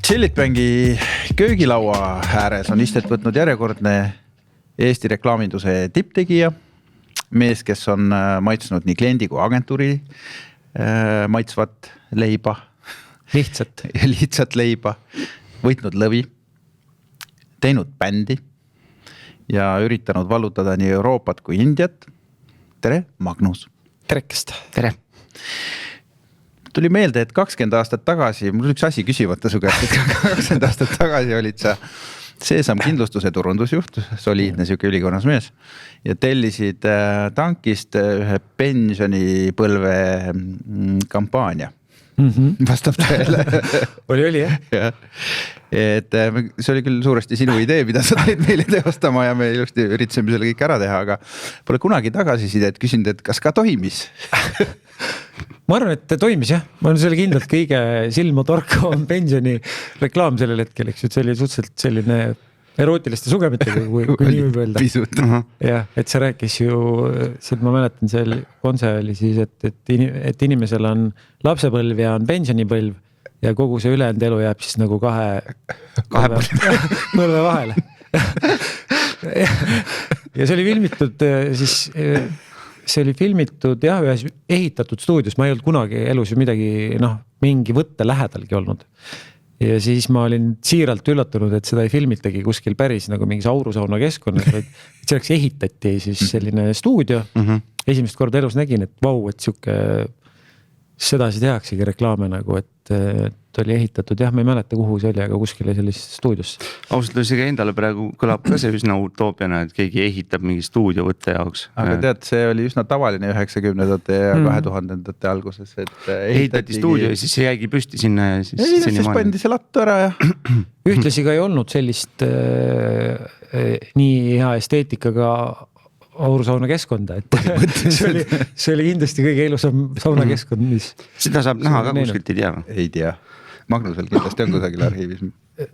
Chilitbängi köögilaua ääres on istet võtnud järjekordne Eesti reklaaminduse tipptegija, mees, kes on maitsnud nii kliendi kui agentuuri maitsvat leiba. Lihtsat leiba, võitnud lõvi, teinud bändi ja üritanud vallutada nii Euroopat kui Indiat. Tere, Magnus! Terekest! Tere! Tuli meelde, et 20 aastat tagasi, mul üks asi küsimata su käest, 20 aastat tagasi olid sa Seesam kindlustuse turundusjuht, soliidne siuke ülikonnas mees ja tellisid tankist ühe pensionipõlve kampaania. Vastab tõele. Oli, jah? Ja. Et see oli küll suuresti sinu idee, mida sa tõid meile teostama ja me ilusti üritasime selle kõik ära teha, aga pole kunagi tagasisidet küsinud, et kas ka toimis? Ma arvan, et toimis, jah. Ma olen selle kindlalt kõige silma torkavam pensioni reklaam sellel hetkel, eks, et see oli suhteliselt selline erootiliste sugemitega, kui nii võib öelda. Pisut. Jah, et see rääkis ju, ma mäletan, see konse oli siis, et inimesel on lapsepõlv ja on pensionipõlv ja kogu see ülejäänud elu jääb siis nagu kahe põlve vahele. Ja see oli filmitud siis... See oli filmitud jah, ühes ehitatud stuudios, ma ei olnud kunagi elus ju midagi, mingi võtte lähedalgi olnud. Ja siis ma olin siiralt üllatunud, et seda ei filmitagi kuskil päris nagu mingis aurusauna keskkonnas, vaid selleks ehitati siis selline stuudio. Esimest korda elus nägin, et vau, et sedasi tehaksegi reklaame nagu, et oli ehitatud, jah, ma ei mäleta kuhu see oli, aga kuskile sellisesse stuudiosse. Ausalt oli see endale praegu kõlab ka see üsna utoopiana, et keegi ehitab mingi stuudiovõtte jaoks. Aga tead, see oli üsna tavaline 90-ndate ja 2000-ndate alguses. Ehitati stuudio ja siis see jäigi püsti sinna. Siis pandi see lattu ära ja... Ühtlasi ka ei olnud sellist nii hea esteetikaga aurusauna keskkonda, et see oli kindlasti kõige ilusam sauna keskkond, mis... Seda saab näha ka kuskilt ei tea. Ei tea. Magnusel kindlasti on kusagil arhiivis.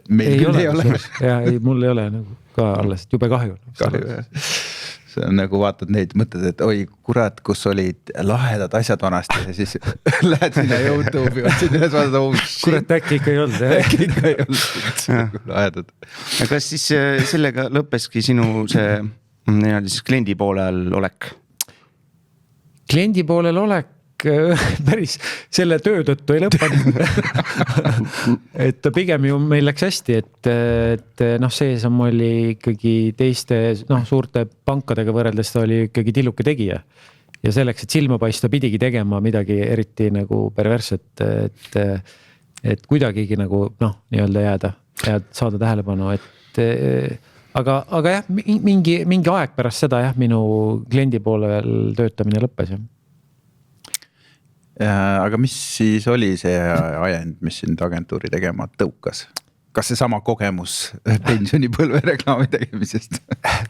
Meil küll ei ole. Ja ei, mul ei ole nagu ka alles, jube kahju. See on nagu vaatad neid, mõtled, et oi kurat, kus olid lahedad asjad vanasti ja siis lähed sinna YouTube'i otsid üles vaadata. Kurat, äkki ikka ei olnud. Äkki ikka ei olnud. Lahedad. Ja kas siis sellega lõppeski sinu see siis kliendi poolel olek? Kliendi poolel olek päris selle töö tõttu ei lõppenud. Et pigem ju meil läks hästi, et Seesam oli ikkagi teiste suurte pankadega võrreldes ta oli ikkagi tilluke tegija. Ja selleks, et silma paista pidigi tegema midagi eriti nagu perverset, et kuidagigi nagu nii-öelda jääda ja saada tähelepanu, et aga jah, mingi aeg pärast seda jah, minu kliendi poolel töötamine lõppes. Aga mis siis oli see ajend, mis sind agentuuri tegema tõukas? Kas see sama kogemus pensionipõlve reklaami tegemisest?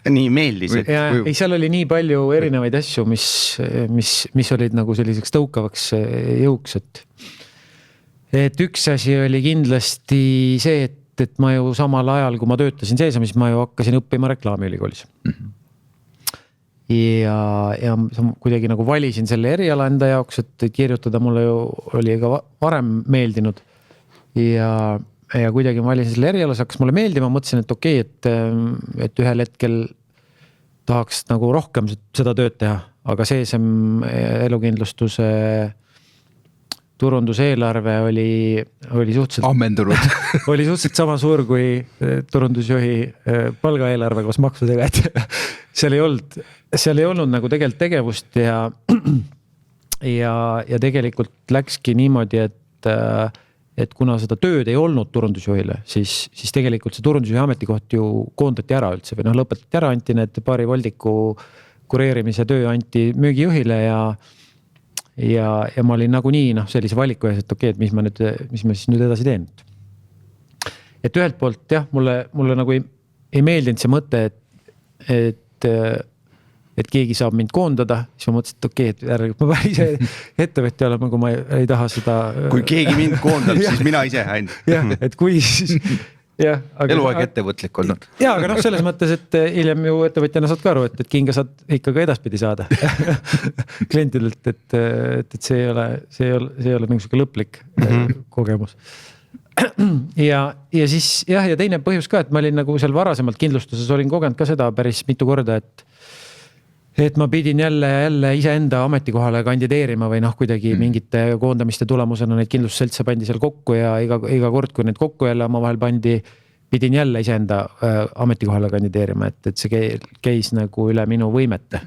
Nii meeldis. Ei, seal oli nii palju erinevaid asju, mis olid nagu selliseks tõukavaks jõuks. Et üks asi oli kindlasti see, et ma ju samal ajal, kui ma töötasin Seesamis, ma ju hakkasin õppima reklaamiülikoolis. Ja kuidagi nagu valisin selle eriala enda jaoks, et kirjutada mulle ju oli ka varem meeldinud. Ja kuidagi ma valisin selle erialas, hakkas mulle meeldima, mõtlesin, et okei, et ühel hetkel tahaks nagu rohkem seda tööd teha, aga Seesam elukindlustuse turunduseelarve oli suhteliselt ammendunud. Oli suhteliselt sama suur kui turundusjuhi palgaeelarve koos maksudega, et seal ei olnud nagu tegelikult tegevust ja tegelikult läkski niimoodi, et kuna seda tööd ei olnud turundusjuhile, siis tegelikult see turundusjuhi ametikoht ju koondati ära üldse või lõpetati ära, anti need paari voldiku kureerimise töö anti müügijuhile ja ma olin nagu nii sellise valiku ees, et okei, et mis ma siis nüüd edasi teen. Et ühelt poolt jah, mulle nagu ei meeldinud see mõte, et keegi saab mind koondada, siis ma mõtlesin, et okei, et järelikult ma päris ettevõtja olema, kui ma ei taha seda... Kui keegi mind koondab, siis mina ise ainult. Jah, et kui siis... Eluaeg ettevõtlik olnud. Jaa, aga selles mõttes, et hiljem ju ettevõtjana saad ka aru, et kinga saad ikka ka edaspidi saada klientidelt, et see ei ole mingisugune lõplik kogemus. ja siis jah, ja teine põhjus ka, et ma olin nagu seal varasemalt kindlustuses olin kogenud ka seda päris mitu korda, et ma pidin jälle iseenda ametikohale kandideerima või noh, kuidagi mingite koondamiste tulemusena neid kindlustusseltse pandi seal kokku ja iga kord, kui need kokku jälle omavahel pandi, pidin jälle iseenda ametikohale kandideerima, et see käis nagu üle minu võimete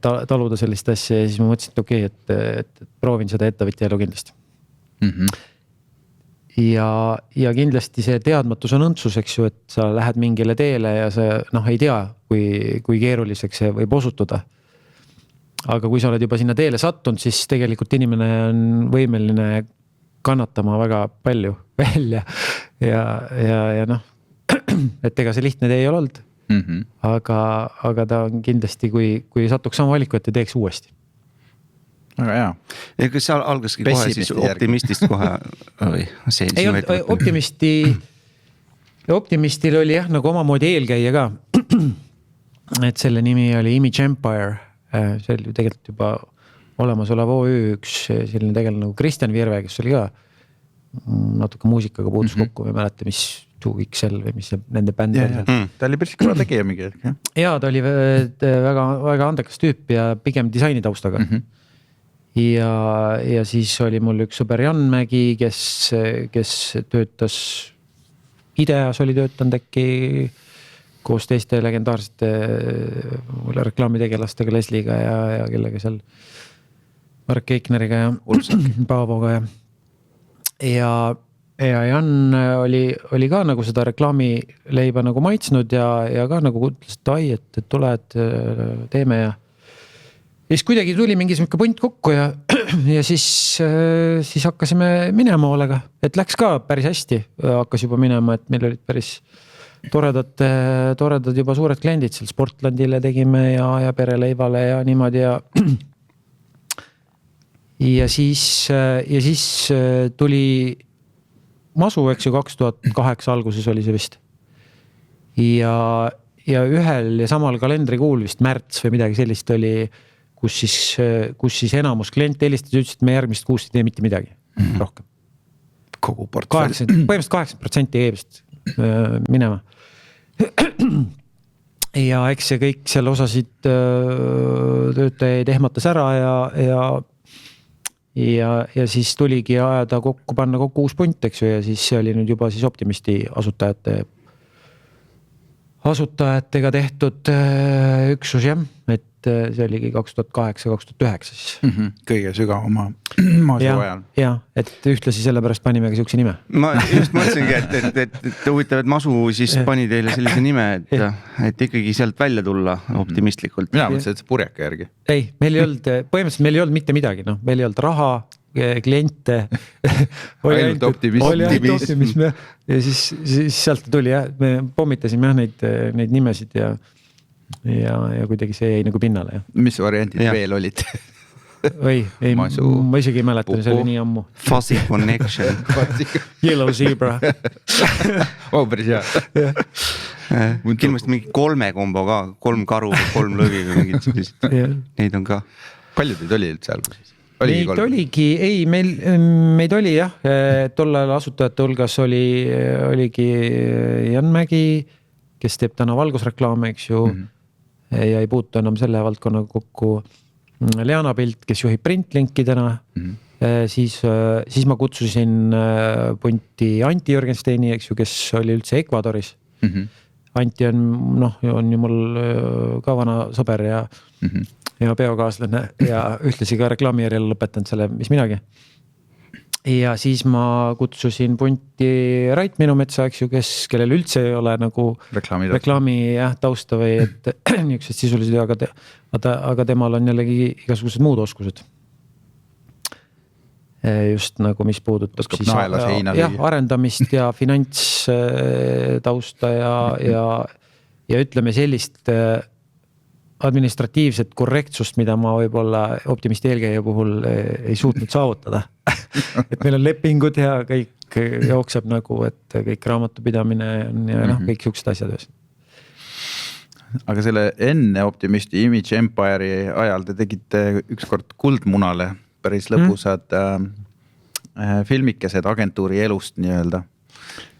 taluda sellist asja ja siis ma mõtlesin, et okei, et proovin seda ettevõtja elu kindlasti. Ja kindlasti see teadmatus on õndsus, eks ju, et sa lähed mingile teele ja sa ei tea, kui keeruliseks see võib osutuda. Aga kui sa oled juba sinna teele sattunud, siis tegelikult inimene on võimeline kannatama väga palju välja ja noh, et ega see lihtne tee ei ole olnud. Aga ta on kindlasti, kui satuks sama valiku, et teeks uuesti. Väga hea. Ja kas see algaski kohe siis optimistist kohe? Ei olnud, optimistil oli jah, nagu omamoodi eelkäija ka. Et selle nimi oli Image Empire. See oli tegelikult juba olemasolev OÜ üks selline tegelikult nagu Kristjan Virve, kes oli ka natuke muusikaga puutus kokku või mäleta, mis 2XL või mis nende bänd on. Ta oli päris kõva tegija mingi hetk. Ja ta oli väga, väga andekas tüüp ja pigem disaini taustaga. Ja siis oli mul üks sõber Jan Mägi, kes töötas Ideas oli töötanud äkki koos teiste legendaarsete reklaamitegelastega Lesliga ja kellega seal Mark Keikneriga ja Paavoga ja Jan oli ka nagu seda reklaamileiba nagu maitsnud ja ka nagu ütles, et ai, et tule, et teeme ja siis kuidagi tuli mingi punt kokku ja siis hakkasime minema hoolega, et läks ka päris hästi, hakkas juba minema, et meil olid päris toredad juba suured kliendid seal Sportlandile tegime ja Pereleivale ja niimoodi ja siis tuli Masu, eks ju, 2008 alguses oli see vist. Ja ühel ja samal kalendrikuul vist märts või midagi sellist oli, kus siis enamus klient helistas ja ütles, et me järgmist kuust ei tee mitte midagi rohkem. Kogu portfell. Põhimõtteliselt 80% eebist minema. Ja eks see kõik seal osasid töötajaid ehmatas ära ja siis tuligi ajada kokku, panna kokku uus punt, eks ju, ja siis see oli nüüd juba siis Optimisti asutajatega tehtud üksus jah, et see oligi 2008-2009 siis. Kõige sügavama maasu ajal. Ja, et ühtlasi sellepärast panime ka siukse nime. Ma just mõtlesingi, et huvitav, et Masu siis pani teile sellise nime, et ikkagi sealt välja tulla optimistlikult. Mina mõtlesin, et see purjaka järgi. Ei, põhimõtteliselt meil ei olnud mitte midagi, meil ei olnud raha, kliente. Ainult optimism. Ja siis sealt tuli jah, me pommitasime neid nimesid ja kuidagi see jäi nagu pinnale. Ja. Mis variantid veel olid? Ei, ma isegi ei mäleta, see oli nii ammu. Fuzzy Connection. Yellow Zebra. Päris hea. Kindlasti mingi 3 kombo ka, 3 karu, 3 lõvi või mingid sellised. Neid on ka. Palju teid oli üldse alguses? Meid oligi, meid oli jah, tollal asutajate hulgas oligi Jan Mägi, kes teeb täna valgusreklaame, eks ju, ja ei puutu enam selle valdkonnaga kokku. Leana Pilt, kes juhib Printlinki täna, siis ma kutsusin punti Anti Jürgensteini, eks ju, kes oli üldse Ecuadoris. Anti on ju mul ka vana sõber ja peokaaslane ja ühtlasi ka reklaamijärjel lõpetanud selle, mis midagi. Ja siis ma kutsusin punti Rait minu metsa, eks ju, kellel üldse ei ole nagu reklaami tausta või et niisugused sisulised, aga temal on jällegi igasugused muud oskused. Just nagu mis puudutab siis arendamist ja finants tausta ja ütleme sellist administratiivset korrektsust, mida ma võib-olla Optimisti eelkäija puhul ei suutnud saavutada. Et meil on lepingud ja kõik jookseb nagu, et kõik raamatupidamine ja kõik siuksed asjad. Aga selle enne Optimisti Image Empire'i ajal te tegite ükskord Kuldmunale päris lõpusad filmikesed agentuuri elust nii-öelda.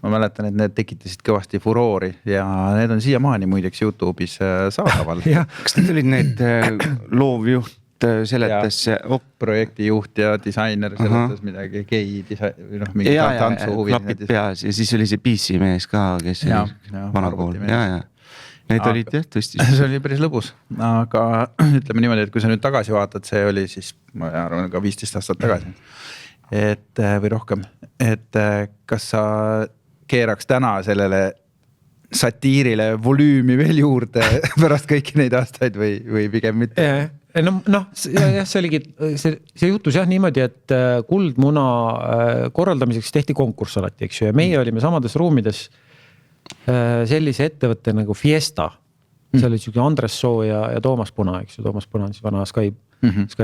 Ma mäletan, et need tekitasid kõvasti furoori ja need on siiamaani muideks YouTube'is saadaval. Kas need olid need loovjuht seletas projektijuht ja disainer seletas midagi, mingi tantsuhuvi. Klapid peas ja siis oli see PC mees ka, kes oli vanakool. Need olid jah tõesti. See oli päris lõbus, aga ütleme niimoodi, et kui sa nüüd tagasi vaatad, see oli siis, ma arvan, ka 15 aastat tagasi. Või rohkem, et kas sa keeraks täna sellele satiirile volüümi veel juurde pärast kõiki neid aastaid või pigem mitte? See oligi, see juhtus jah niimoodi, et Kuldmuna korraldamiseks tehti konkurss alati, eks ju, ja meie olime samades ruumides sellise ettevõtte nagu Fiesta. See oli siuke Andres Soo ja Toomas Puna, eks ju, Toomas Puna on siis vana Sky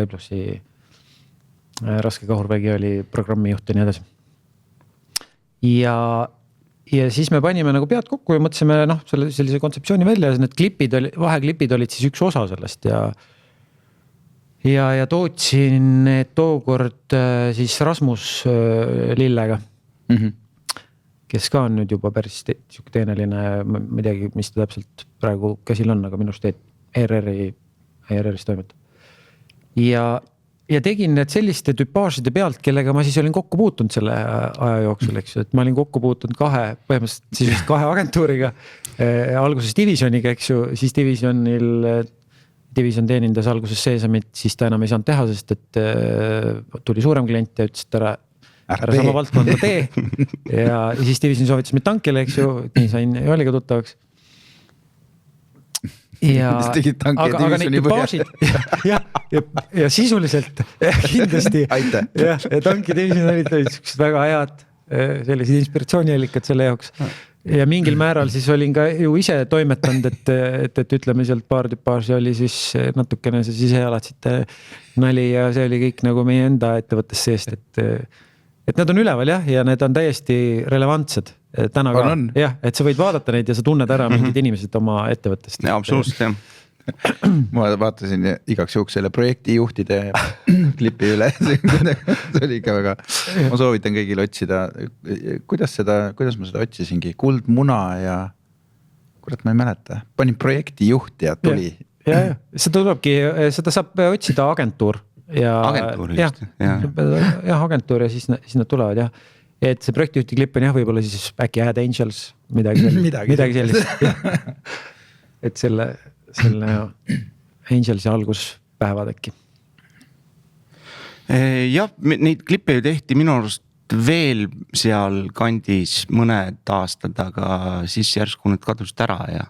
Plussi Raske Kahurvägi oli programmijuht ja nii edasi. Ja siis me panime nagu pead kokku ja mõtlesime sellise kontseptsiooni välja ja need vaheklipid olid siis üks osa sellest ja tootsin tookord siis Rasmus Lillega, kes ka on nüüd juba päris teeneline, ma ei teagi, mis ta täpselt praegu käsil on, aga minust ERR-is toimetab. Ja tegin need selliste tüpaažide pealt, kellega ma siis olin kokku puutunud selle aja jooksul, eks ju, et ma olin kokku puutunud põhimõtteliselt kahe agentuuriga, alguses Divisioniga, eks ju, siis Division teenindas alguses Seesamit, siis ta enam ei saanud teha, sest et tuli suurem klient ja ütles, et ära sama valdkonda tee ja siis Division soovitas mind tankile, eks ju, nii sain Joaliga tuttavaks. Aga neid tüpaažid ja sisuliselt kindlasti ja tanki Division olid väga head sellised inspiratsiooniallikad selle jaoks ja mingil määral siis olin ka ju ise toimetanud, et ütleme sealt paar tüpaaži oli siis natukene see sisealatsite nali ja see oli kõik nagu meie enda ettevõttes seest, et need on üleval jah, ja need on täiesti relevantsed täna ka. Jah, et sa võid vaadata neid ja sa tunned ära mingid inimesed oma ettevõttest. Ja, absoluutselt, jah. Ma vaatasin igaks juhuks selle projektijuhtide klipi üle. See oli ikka väga, ma soovitan kõigil otsida. Kuidas ma seda otsisingi? Kuldmuna ja, kurat ma ei mäleta, panin projektijuht ja tuli. Ja, seda saab otsida agentuur. Agentuur just, jah, agentuur ja siis nad tulevad, jah. Et see projektijuhti klipp on jah, võib-olla siis äkki Ad Angels, midagi sellist. Et selle Angelsi alguspäevad äkki. Jah, neid klippe ju tehti minu arust veel seal kandis mõned aastad, aga siis järsku need kadusid ära ja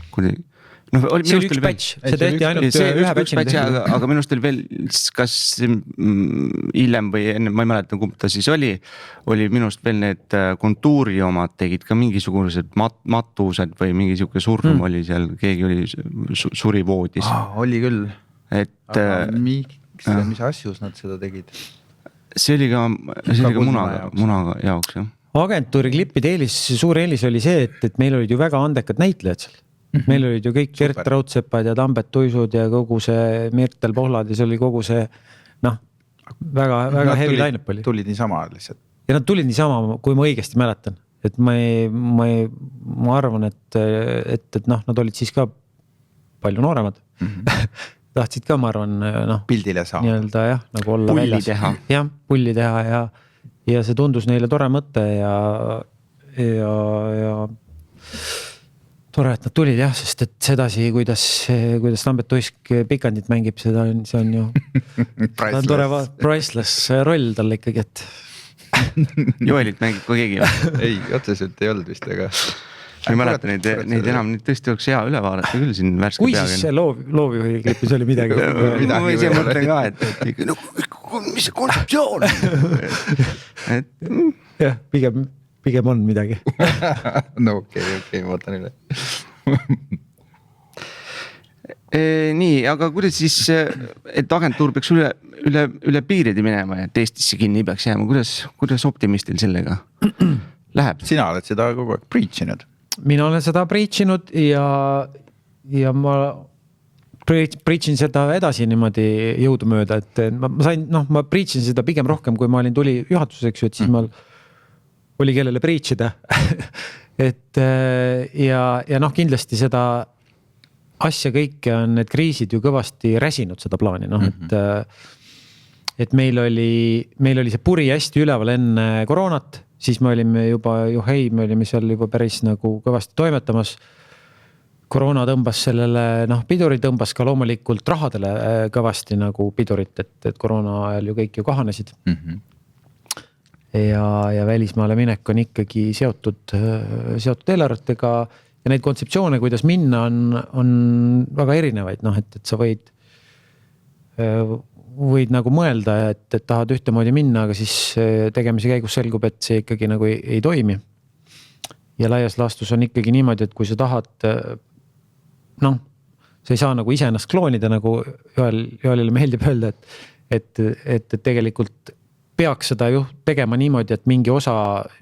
kuidagi. See oli üks patch, see tehti ainult ühe patchini. Aga minust oli veel, kas hiljem või enne, ma ei mäleta, kumb ta siis oli minust veel need kontuuri omad tegid ka mingisugused matused või mingisugune surm oli seal, keegi oli suri voodis. Oli küll. Aga mis asjus nad seda tegid? See oli ka munaga jaoks, jah. Agentuuri klippide suur eelis oli see, et meil olid ju väga andekad näitlejad seal. Meil olid ju kõik Gert Raudsepad ja Tambet Tuisud ja kogu see Mirtel Pohlad ja see oli kogu see väga heavy line-up oli. Tulid niisama lihtsalt. Ja nad tulid niisama, kui ma õigesti mäletan. Et ma arvan, et nad olid siis ka palju nooremad. Tahtsid ka, ma arvan, pildile saa. Nii-öelda jah, nagu olla pulli väljas. Teha. Jah, pulli teha ja see tundus neile tore mõte ja tore, et nad tulid jah, sest et sedasi, kuidas Tambet Tuisk pikandit mängib, see on ju ta on tore priceless roll talle ikkagi, et Joelit mängib ka keegi või? Ei, otseselt ei olnud vist, aga ma ei mäleta neid enam, neid tõesti oleks hea üle vaadata küll siin värske peaga. Kui siis see loovjuhi klipis oli midagi? Ma ise mõtlen ka, et mis see kontseptsioon? Jah, pigem on midagi. No okei, ma võtan üle. Nii, aga kuidas siis, et agentuur peaks üle piiride minema ja Eestisse kinni peaks jääma, kuidas optimistil sellega läheb? Sina oled seda kogu aeg preachinud. Mina olen seda preachinud ja ma preachin seda edasi niimoodi jõudumööda, et ma preachin seda pigem rohkem, kui ma olin tuli juhatuses, eks ju, et siis mul oli kellele preach ida et ja noh, kindlasti seda asja kõike on need kriisid ju kõvasti räsinud seda plaani, noh, et meil oli see puri hästi üleval enne koroonat, siis me olime juba me olime seal juba päris nagu kõvasti toimetamas. Koroona tõmbas sellele, pidurid tõmbas ka loomulikult rahadele kõvasti nagu pidurit, et koroona ajal ju kõik ju kahanesid. Ja välismaale minek on ikkagi seotud eelarvetega ja neid kontseptsioone, kuidas minna, on väga erinevaid, et sa võid nagu mõelda, et tahad ühtemoodi minna, aga siis tegemise käigus selgub, et see ikkagi nagu ei toimi. Ja laias laastus on ikkagi niimoodi, et kui sa tahad, sa ei saa nagu ise ennast kloonida, nagu Joelile meeldib öelda, et tegelikult peaks seda ju tegema niimoodi, et mingi osa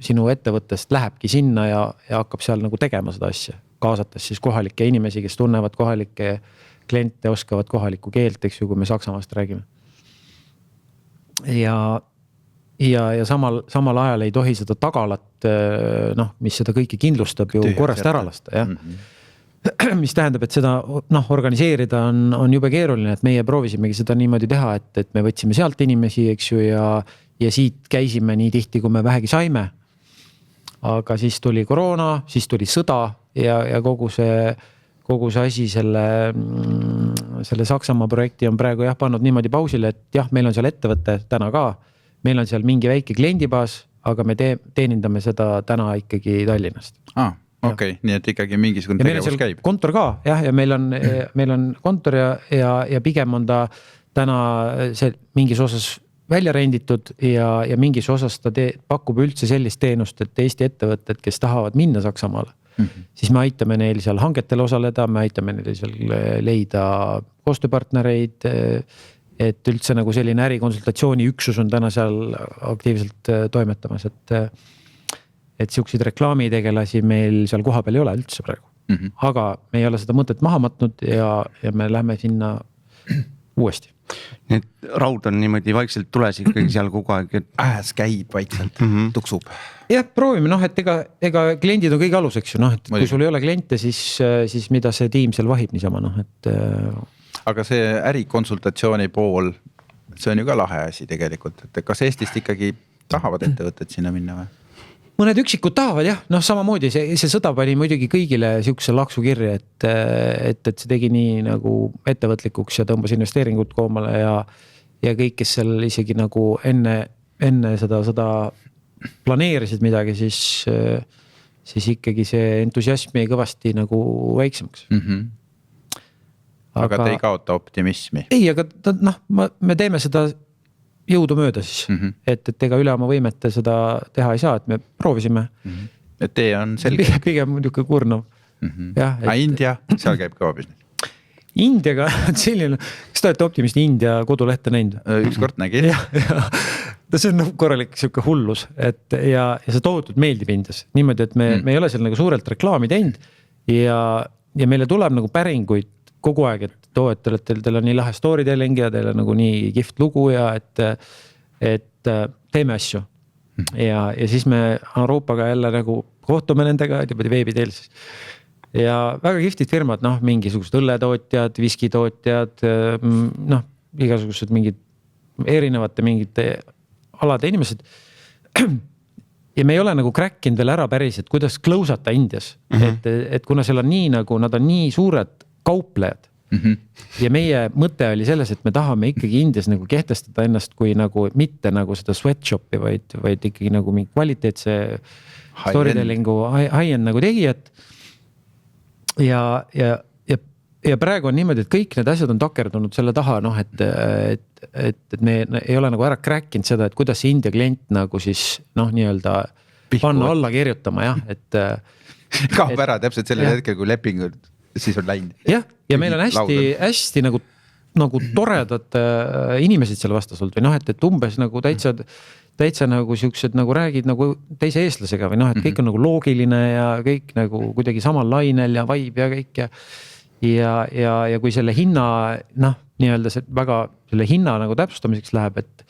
sinu ettevõttest lähebki sinna ja hakkab seal nagu tegema seda asja, kaasates siis kohalikke inimesi, kes tunnevad kohalikke kliente, oskavad kohalikku keelt, eks ju, kui me Saksamaast räägime. Ja samal ajal ei tohi seda tagalat, mis seda kõike kindlustab ju korrast ära lasta, jah. Mis tähendab, et seda organiseerida on jube keeruline, et meie proovisimegi seda niimoodi teha, et me võtsime sealt inimesi, eks ju, ja siit käisime nii tihti, kui me vähegi saime. Aga siis tuli koroona, siis tuli sõda ja kogu see asi selle Saksamaa projekti on praegu pannud niimoodi pausile, et jah, meil on seal ettevõte täna ka, meil on seal mingi väike kliendibaas, aga me teenindame seda täna ikkagi Tallinnast. Okei, nii et ikkagi mingisugune tegevus käib. Kontor ka, jah, ja meil on kontor ja pigem on ta täna see mingis osas välja renditud ja mingis osas ta pakub üldse sellist teenust, et Eesti ettevõtted, kes tahavad minna Saksamaale, siis me aitame neil seal hangetel osaleda, me aitame neil seal leida koostööpartnereid, et üldse nagu selline ärikonsultatsiooni üksus on täna seal aktiivselt toimetamas, et siukseid reklaamitegelasi meil seal kohapeal ei ole üldse praegu. Aga me ei ole seda mõtet maha matnud ja me lähme sinna uuesti. Nii et raud on niimoodi vaikselt tules ikkagi seal kogu aeg. Ääs käib vaikselt, tuksub. Jah, proovime, et ega kliendid on kõige aluseks ju, et kui sul ei ole kliente, siis mida see tiim seal vahib niisama, et. Aga see ärikonsultatsiooni pool, see on ju ka lahe asi tegelikult, et kas Eestist ikkagi tahavad ettevõtted sinna minna või? Mõned üksikud tahavad, jah, samamoodi see sõda pani muidugi kõigile siukse laksu kirja, et see tegi nii nagu ettevõtlikuks ja tõmbas investeeringut koomale ja kõik, kes seal isegi nagu enne seda planeerisid midagi, siis ikkagi see entusiasm jäi kõvasti nagu väiksemaks. Aga te ei kaota optimismi? Ei, aga me teeme seda jõudu mööda siis, et ega üle oma võimete seda teha ei saa, et me proovisime. Et tee on selge. Pigem muidugi kurnav. Aga India, seal käib kõva business. Indiaga selline, kas te olete optimisti India kodulehte näinud? Ükskord nägin. See on korralik siuke hullus, et ja see tohutult meeldib Indias. Niimoodi, et me ei ole seal nagu suurelt reklaami teinud ja meile tuleb nagu päringuid kogu aeg, et teil on nii lahe storytelling ja teil on nagu nii kihvt lugu ja et teeme asju. Ja siis me Euroopaga jälle nagu kohtume nendega, veebiteel siis. Ja väga kihvtid firmad, mingisugused õlletootjad, viskitootjad, igasugused mingid erinevate mingite alade inimesed. Ja me ei ole nagu kräkkinud veel ära päris, et kuidas close'ata Indias. Et kuna seal on nii nagu, nad on nii suured kauplejad ja meie mõte oli selles, et me tahame ikkagi Indias nagu kehtestada ennast kui nagu mitte nagu seda sweatshopi, vaid ikkagi nagu mingi kvaliteetse storytellingu high-end nagu tegijad. Ja praegu on niimoodi, et kõik need asjad on takerdunud selle taha, et me ei ole nagu ära kräkkinud seda, et kuidas see India klient nagu siis nii-öelda panna alla kirjutama, jah, et kaob ära täpselt sellel hetkel, kui lepingud siis on läinud. Jah, ja meil on hästi nagu toredad inimesed seal vastas olnud või et umbes nagu täitsa nagu siuksed nagu räägid nagu teise eestlasega või et kõik on nagu loogiline ja kõik nagu kuidagi samal lainel ja vibe ja kõik ja kui selle hinna nii-öelda see väga selle hinna nagu täpsustamiseks läheb, et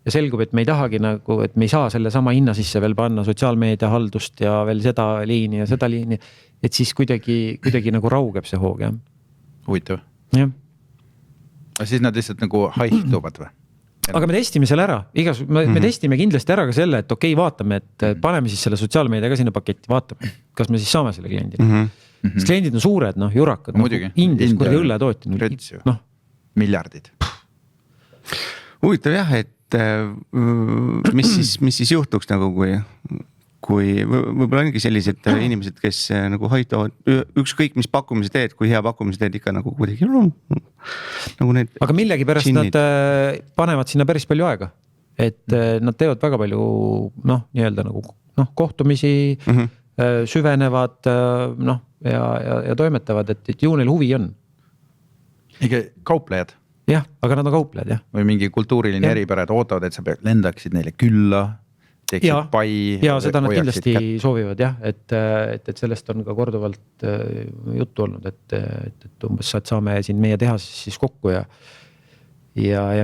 ja selgub, et me ei tahagi nagu, et me ei saa selle sama hinna sisse veel panna sotsiaalmeedia haldust ja veel seda liini ja seda liini, et siis kuidagi nagu raugeb see hoog, jah. Huvitav. Jah. Aga siis nad lihtsalt nagu haihtuvad või? Aga me testime selle ära, me testime kindlasti ära ka selle, et okei, vaatame, et paneme siis selle sotsiaalmeedia ka sinna paketti, vaatame, kas me siis saame selle kliendile. Sest kliendid on suured, jurakad, Indias kuradi õlletootjad. Miljardid. Huvitav jah, et mis siis juhtuks nagu, kui võib-olla ongi sellised inimesed, kes nagu hoitavad ükskõik mis pakkumise teed, kui hea pakkumise teed ikka nagu kuidagi nagu need. Aga millegi pärast sinnid. Nad panevad sinna päris palju aega, et nad teevad väga palju nii-öelda nagu kohtumisi, süvenevad ja toimetavad, et ju neil huvi on. Ikka kauplejad? Jah, aga nad on kauplejad, jah. Või mingi kultuuriline eripära, et ootavad, et sa lendaksid neile külla, teeksid pai. Ja seda nad kindlasti soovivad, jah, et sellest on ka korduvalt juttu olnud, et umbes saame siin meie tehases siis kokku ja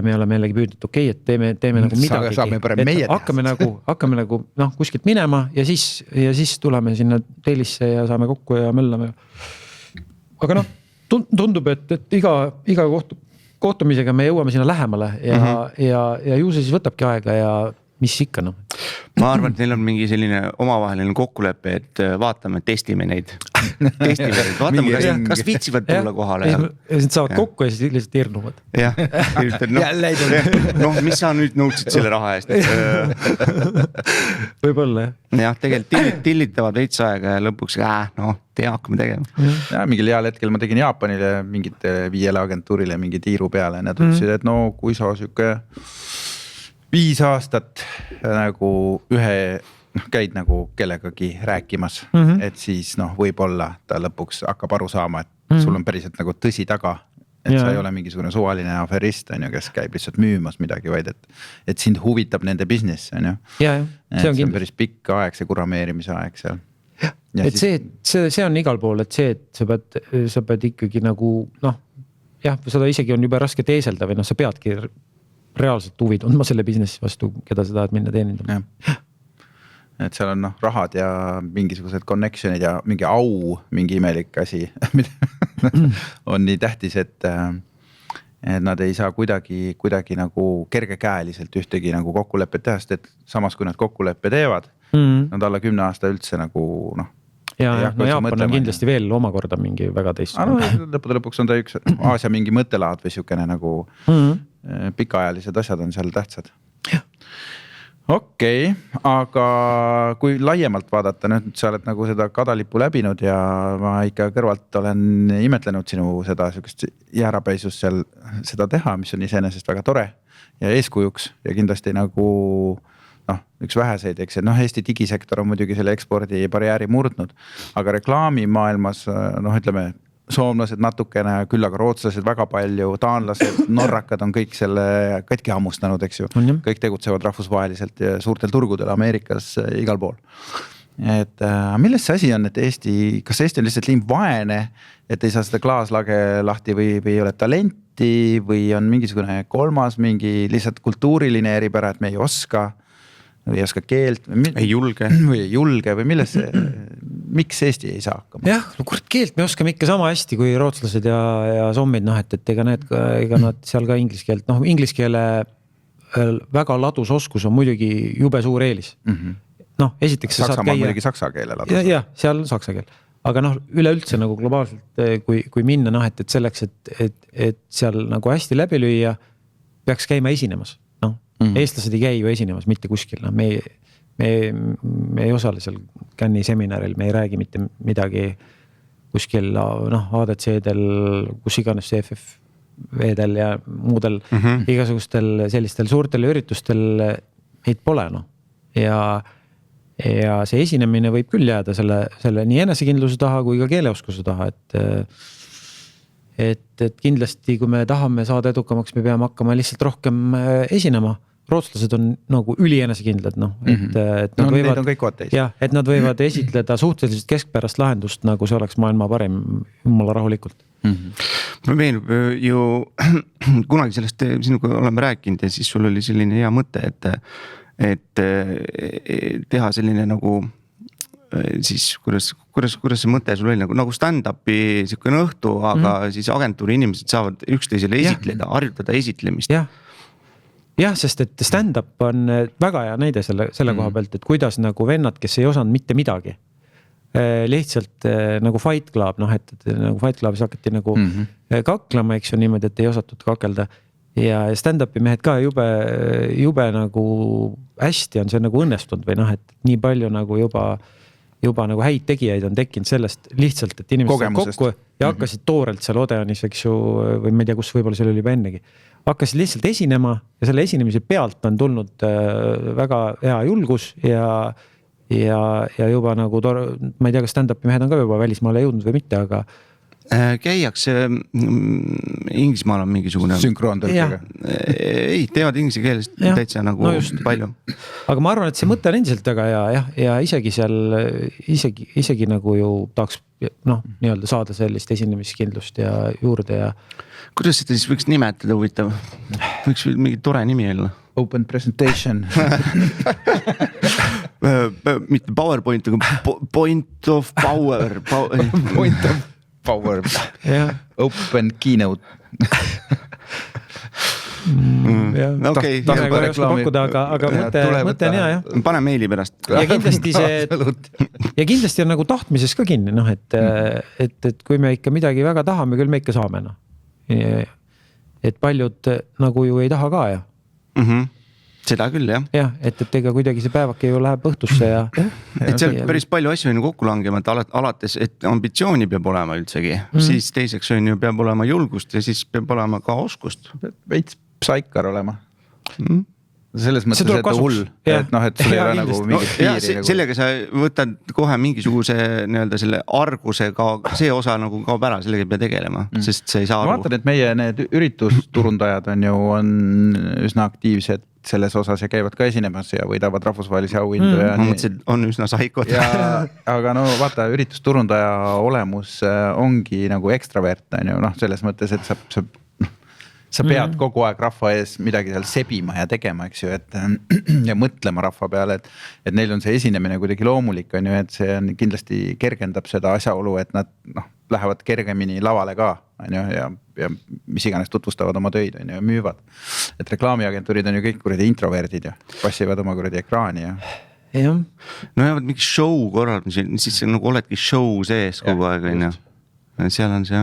me oleme jällegi püüdnud, et okei, et teeme nagu midagi, hakkame nagu kuskilt minema ja siis tuleme sinna Teelisse ja saame kokku ja möllame. Aga tundub, et iga kohtumisega me jõuame sinna lähemale ja ju see siis võtabki aega ja mis ikka Ma arvan, et neil on mingi selline omavaheline kokkulepe, et vaatame, testime neid. Vaatame, kas viitsivad tulla kohale. Ja siis saavad kokku ja siis lihtsalt irnuvad. Jah, mis sa nüüd nõudsid selle raha eest? Võib-olla, jah. Jah, tegelikult tillitavad veits aega ja lõpuks, hakkame tegema. Ja mingil heal hetkel ma tegin Jaapanile mingite 5 agentuurile mingi tiiru peale. Nad ütlesid, et kui sa siuke 5 aastat nagu käid nagu kellegagi rääkimas, et siis võib-olla ta lõpuks hakkab aru saama, et sul on päriselt nagu tõsi taga, et sa ei ole mingisugune suvaline aferist, kes käib lihtsalt müümas midagi, vaid et sind huvitab nende business, on ju. See on päris pikk aeg, see kurameerimise aeg seal. Et see on igal pool, et see, et sa pead ikkagi nagu, seda isegi on juba raske teeselda või sa peadki reaalselt huvi tundma selle businessi vastu, keda sa tahad minna teenindama. Et seal on rahad ja mingisugused connectionid ja mingi au, mingi imelik asi on nii tähtis, et nad ei saa kuidagi nagu kergekäeliselt ühtegi nagu kokkulepet teha, sest et samas kui nad kokkuleppe teevad, nad alla 10 aasta üldse nagu Jaapan on kindlasti veel omakorda mingi väga teist. Lõpuks on ta üks Aasia mingi mõttelaad või siukene nagu pikaajalised asjad on seal tähtsad. Okei, aga kui laiemalt vaadata, nüüd sa oled nagu seda kadalippu läbinud ja ma ikka kõrvalt olen imetlenud sinu seda sükest jäärapäisust seal seda teha, mis on iseenesest väga tore ja eeskujuks ja kindlasti nagu üks väheseid, eks, et Eesti digisektor on muidugi selle ekspordi barjääri murdnud, aga reklaamimaailmas, ütleme, soomlased natukene, küll aga rootslased väga palju, taanlased, norrakad on kõik selle katki hammustanud, eks ju. Kõik tegutsevad rahvusvaheliselt ja suurtel turgudel Ameerikas igal pool. Et milles see asi on, et kas Eesti on lihtsalt liim vaene, et ei saa seda klaaslage lahti või ei ole talenti või on mingisugune kolmas, mingi lihtsalt kultuuriline eripära, et me ei oska või ei oska keelt ei julge või milles miks Eesti ei saa hakkama? Jah, kurat keelt me oskame ikka sama hästi kui rootslased ja sommid, et ega nad seal ka inglise keelt, inglise keele väga ladus oskus on muidugi jube suur eelis. Esiteks sa saad käia. Muidugi saksa keele ladus. Jah, seal on saksa keel. Aga üleüldse nagu globaalselt, kui minna, et selleks, et seal nagu hästi läbi lüüa, peaks käima esinemas. Eestlased ei käi ju esinemas mitte kuskil, me ei osale seal Cannes'i seminaril, me ei räägi mitte midagi kuskil ADC-del, kus iganes CFF-vedel ja muudel igasugustel sellistel suurtel üritustel meid pole. Ja see esinemine võib küll jääda selle nii enesekindluse taha kui ka keeleoskuse taha, et kindlasti kui me tahame saada edukamaks, me peame hakkama lihtsalt rohkem esinema. Rootslased on nagu ülienesekindlad, et nad võivad, et nad võivad esitleda suhteliselt keskpärast lahendust, nagu see oleks maailma parim jumala rahulikult. Mulle meenub ju kunagi sellest sinuga oleme rääkinud ja siis sul oli selline hea mõte, et teha selline nagu siis kuidas see mõte sul oli nagu stand-up'i siukene õhtu, aga siis agentuuri inimesed saavad üksteisele esitleda, harjutada esitlemist. Jah, sest et stand-up on väga hea näide selle koha pealt, et kuidas nagu vennad, kes ei osanud mitte midagi, lihtsalt nagu Fight Club, et nagu Fight Clubis hakati nagu kaklema, eks ju niimoodi, et ei osatud kakelda ja stand-up'i mehed ka jube nagu hästi on see nagu õnnestunud või et nii palju nagu juba nagu häid tegijaid on tekkinud sellest lihtsalt, et inimesed kokku ja hakkasid toorelt seal Odeonis, eks ju, või ma ei tea, kus võib-olla seal oli juba ennegi. Hakkasid lihtsalt esinema ja selle esinemise pealt on tulnud väga hea julgus ja juba nagu ma ei tea, kas stand-up'i mehed on ka juba välismaale jõudnud või mitte, aga käiakse Inglismaal on mingisugune sünkroontõlkega. Ei, teevad inglise keelest täitsa nagu palju. Aga ma arvan, et see mõte on endiselt väga hea ja isegi seal isegi nagu ju tahaks nii-öelda saada sellist esinemiskindlust ja juurde ja. Kuidas seda siis võiks nimetada huvitav? Võiks mingi tore nimi olla? Open presentation. Mitte PowerPoint, aga point of power. Point of power. Open keynote. Okei. Aga mõte on hea, jah. Pane meili pärast. Ja kindlasti on nagu tahtmises ka kinni, et kui me ikka midagi väga tahame, küll me ikka saame. Et paljud nagu ju ei taha ka, jah. Seda küll, jah. Jah, et ega kuidagi see päevake ju läheb õhtusse ja. Et seal päris palju asju on kokku langema, et alates, et ambitsiooni peab olema üldsegi, siis teiseks on ju peab olema julgust ja siis peab olema ka oskust. Veits psaikar olema. Selles mõttes, et hull, et sul ei ole nagu mingit piiri. Sellega sa võtad kohe mingisuguse nii-öelda selle argusega, see osa nagu kaob ära, sellega ei pea tegelema, sest see ei saa aru. Ma vaatan, et meie need üritusturundajad on üsna aktiivsed selles osas ja käivad ka esinemas ja võidavad rahvusvahelisi auhindu. Ma mõtlesin, on üsna saikod. Aga vaata, üritusturundaja olemus ongi nagu ekstravert, selles mõttes, et sa pead kogu aeg rahva ees midagi seal sebima ja tegema, eks ju, ja mõtlema rahva peale, et neil on see esinemine kuidagi loomulik, et see on kindlasti kergendab seda asjaolu, et nad lähevad kergemini lavale ka, ja mis iganes tutvustavad oma töid, ja müüvad. Et reklaamiagentuurid on ju kõik kuradi introverdid ja passivad oma kuradi ekraani ja. No ja mingi show korraldamisel, siis nagu oledki show sees kogu aeg, seal on see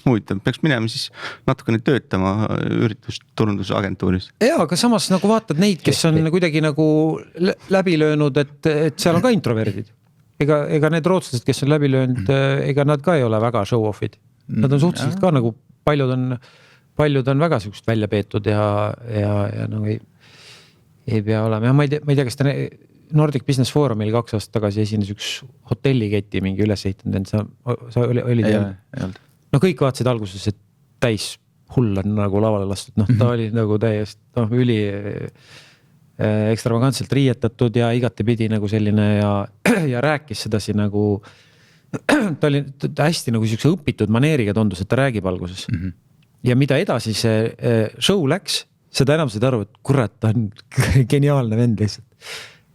huvitav, peaks minema siis natukene töötama üritusturundusagentuuris. Aga samas nagu vaatad neid, kes on kuidagi nagu läbi löönud, et seal on ka introverdid. Ega need rootslased, kes on läbi löönud, ega nad ka ei ole väga show-offid. Nad on suhteliselt ka nagu paljud on väga sükst välja peetud ja nagu ei pea olema. Ja ma ei tea, kas ta Nordic Business Forumil 2 aastat tagasi esines üks hotelliketi mingi üles ehitanud, sa olid no kõik vaatasid alguses, et täis hull on nagu lavale lastud, ta oli nagu täiesti üli ekstravagantselt riietatud ja igati pidi nagu selline ja rääkis sedasi nagu ta oli hästi nagu selline õpitud maneeriga tundus, et ta räägib alguses ja mida edasi see show läks, seda enam said aru, et kurat, ta on geniaalne vend lihtsalt.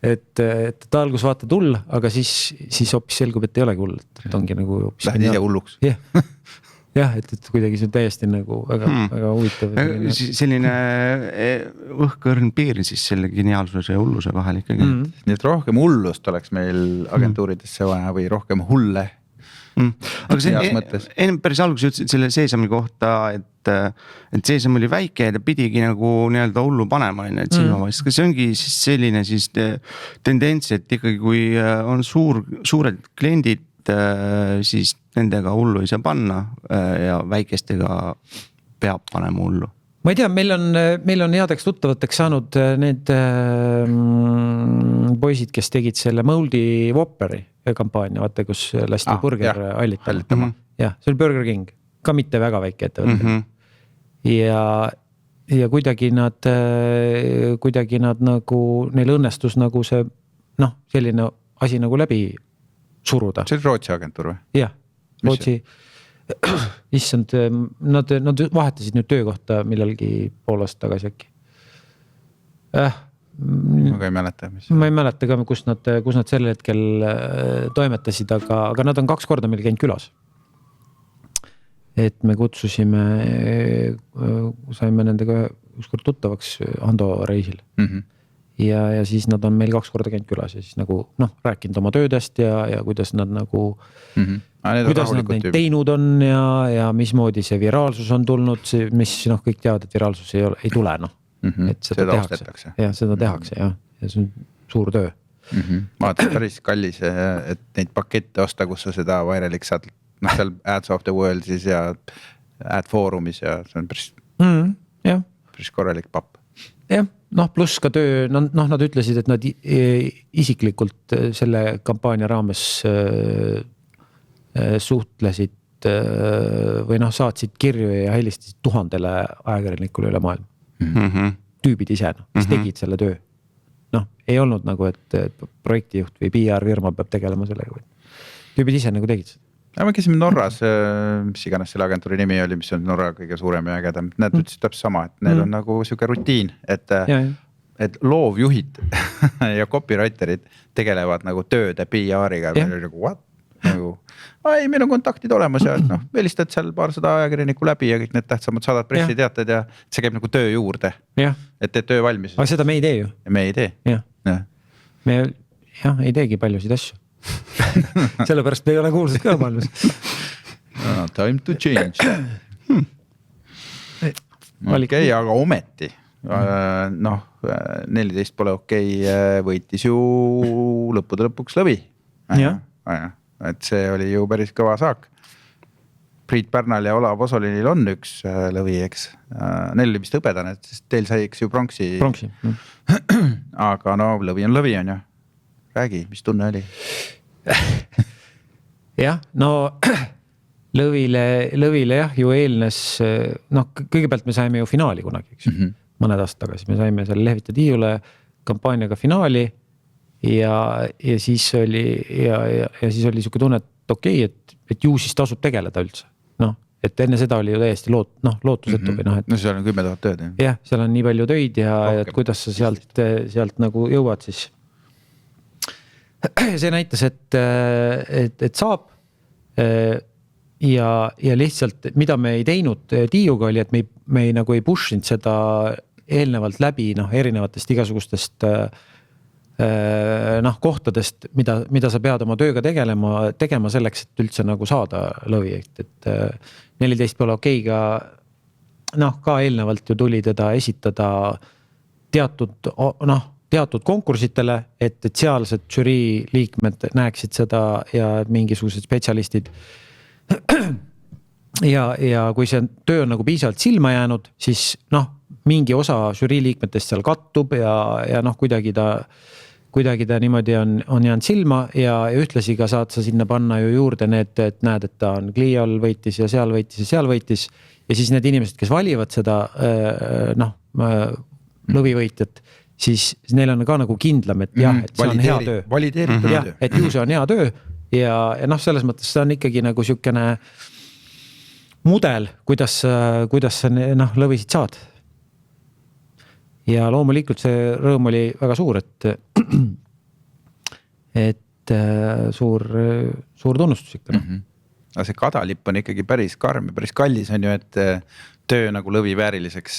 Et ta algus vaatad hull, aga siis hoopis selgub, et ei olegi hull, et ongi nagu hoopis lähed ise hulluks. Jah, et kuidagi see on täiesti nagu väga huvitav. Selline õhkõrn piir siis selle geniaalsuse ja hulluse vahel ikkagi. Nii et rohkem hullust oleks meil agentuuridesse vaja või rohkem hulle. Aga see päris alguses ütlesid selle Seesami kohta, et Seesam oli väike ja ta pidigi nagu nii-öelda hullu panema, et silmavahist. Kas see ongi siis selline siis tendents, et ikkagi kui on suured kliendid, siis nendega hullu ei saa panna ja väikestega peab panema hullu? Ma ei tea, meil on headeks tuttavateks saanud need poisid, kes tegid selle Moldy Whopperi kampaania, vaata, kus lasti burger allitama. Jah, see oli Burger King, ka mitte väga väike ettevõte. Ja kuidagi nad nagu, neil õnnestus nagu see, selline asi nagu läbi suruda. See oli Rootsi agentuur või? Jah, Rootsi. issand, nad vahetasid nüüd töökohta millalgi pool aastat tagasi äkki. Ma ka ei mäleta, ma ei mäleta ka, kus nad sel hetkel toimetasid, aga nad on 2 korda meil käinud külas. Et me kutsusime, saime nendega ükskord tuttavaks Ando reisil. Ja siis nad on meil 2 korda käinud külas ja siis nagu rääkinud oma töödest ja kuidas nad nagu kuidas nad neid teinud on ja mismoodi see viraalsus on tulnud, mis kõik teavad, et viraalsus ei tule, et seda tehakse. Ja seda tehakse ja see on suur töö. Vaata, päris kallis, et neid pakette osta, kus sa seda vairaliks saad, seal Ads of the World siis ja Ad Forumis ja see on päris korralik papp. Jah, pluss ka töö, nad ütlesid, et nad isiklikult selle kampaania raames suhtlesid või saatsid kirju ja helistasid 1000 ajakirjanikule üle maailma. Tüübid ise, kes tegid selle töö. Ei olnud nagu, et projektijuht või PR-firma peab tegelema sellega. Tüübid ise nagu tegid seda. Me käisime Norras, mis iganes selle agentuuri nimi oli, mis on Norra kõige suurem ja ägedam. Nad ütlesid täpselt sama, et neil on nagu siuke rutiin, et loovjuhid ja copywriterid tegelevad nagu tööde PR-iga. Meil oli nagu what? Meil on kontaktid olemas ja helistad seal 200 ajakirjanikku läbi ja kõik need tähtsamad saadad pressiteated ja see käib nagu töö juurde. Et teed töö valmis. Aga seda me ei tee ju. Me ei tee. Me ei teegi paljusid asju. Sellepärast me ei ole kuulsad ka maailmas. Time to change. Okei, aga ometi 14 pole okei, võitis ju lõppude lõpuks lõvi. Et see oli ju päris kõva saak. Priit Pärnal ja Olav Osolinil on üks lõvi, eks. Neil oli vist hõbedane, sest teil sai eks ju pronksi. Aga lõvi on lõvi on ju. Räägi, mis tunne oli? Jah, lõvile jah, ju eelnes, kõigepealt me saime ju finaali kunagi, eks. Mõned aastad tagasi me saime selle Lehvita Tiiule kampaaniaga finaali ja siis oli siuke tunne, et okei, et ju siis tasub tegeleda üldse. Et enne seda oli ju täiesti lootusetu või seal on 10 000 tööd. Jah, seal on nii palju töid ja et kuidas sa sealt nagu jõuad siis. See näitas, et saab ja lihtsalt, mida me ei teinud Tiiuga oli, et me nagu ei pushinud seda eelnevalt läbi erinevatest igasugustest kohtadest, mida sa pead oma tööga tegema selleks, et üldse nagu saada lõvi, et 14 pole okeiga ka eelnevalt ju tuli teda esitada teatud konkursitele, et sealsed žürii liikmed näeksid seda ja mingisugused spetsialistid. Ja kui see töö on nagu piisavalt silma jäänud, siis mingi osa žürii liikmetest seal kattub ja kuidagi ta niimoodi on jäänud silma ja ühtlasi ka saad sa sinna panna ju juurde need, et näed, et ta on Cliol võitis ja seal võitis ja siis need inimesed, kes valivad seda lõvivõitjat, siis neil on ka nagu kindlam, et jah, et see on hea töö. Valideeritud töö. Et ju see on hea töö ja selles mõttes see on ikkagi nagu siukene mudel, kuidas sa lõvisid saad. Ja loomulikult see rõõm oli väga suur, et suur tunnustus ikka. Aga see kadalipp on ikkagi päris karm ja päris kallis on ju, et töö nagu lõvi vääriliseks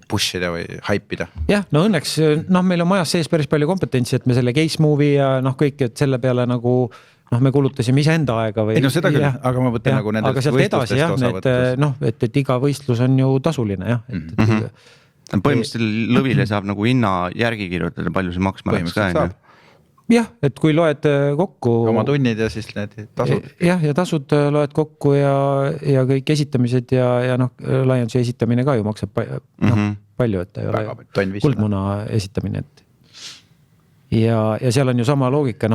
pushida või haipida. Jah, õnneks meil on majas sees päris palju kompetentsi, et me selle case movie ja kõik, et selle peale nagu me kulutasime ise enda aega või. Ei seda küll, aga ma võtan nagu nendest võistlustest osavõtust. Et iga võistlus on ju tasuline, jah. Põhimõtteliselt lõvile saab nagu hinna järgi kirjutada, palju see maksma läks ka. Jah, et kui loed kokku. Oma tunnid ja siis need tasud. Jah, ja tasud loed kokku ja kõik esitamised ja Lionsi esitamine ka ju maksab palju, et ei ole kuldmuna esitamine. Ja seal on ju sama loogika,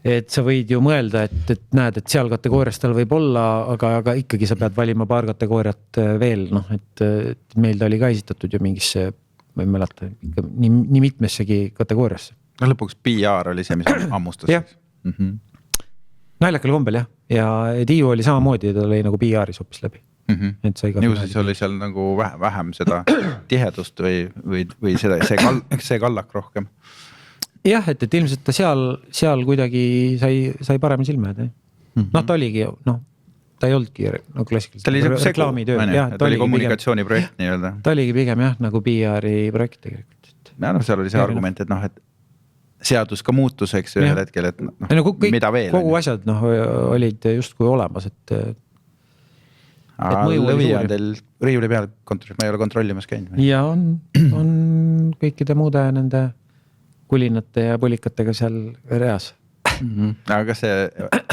et sa võid ju mõelda, et näed, et seal kategoorias tal võib olla, aga ikkagi sa pead valima paar kategooriat veel, et meil ta oli ka esitatud ju mingisse, ma ei mäleta, nii mitmessegi kategooriasse. Lõpuks PR oli see, mis ammustas. naljakal kombel jah, ja Tiiu oli samamoodi, ta lõi nagu PR-is hoopis läbi. Et sai ka ju siis oli seal nagu vähem seda tihedust või seda, see kallak rohkem. Jah, et ilmselt ta seal kuidagi sai paremini silma jääda. Noh, ta oligi, ta ei olnudki nagu klassikaliselt reklaamitöö. Ta oli kommunikatsiooniprojekt nii-öelda. Ta oligi pigem jah, nagu PR-i projekt tegelikult. Ja seal oli see argument, et et seadus ka muutus, eks ühel hetkel, et mida veel. Kogu asjad olid justkui olemas, et lõvi on teil riiuli peal kontoris, ma ei ole kontrollimas käinud. Ja on kõikide muude nende kulinate ja pulikatega seal reas. Aga kas see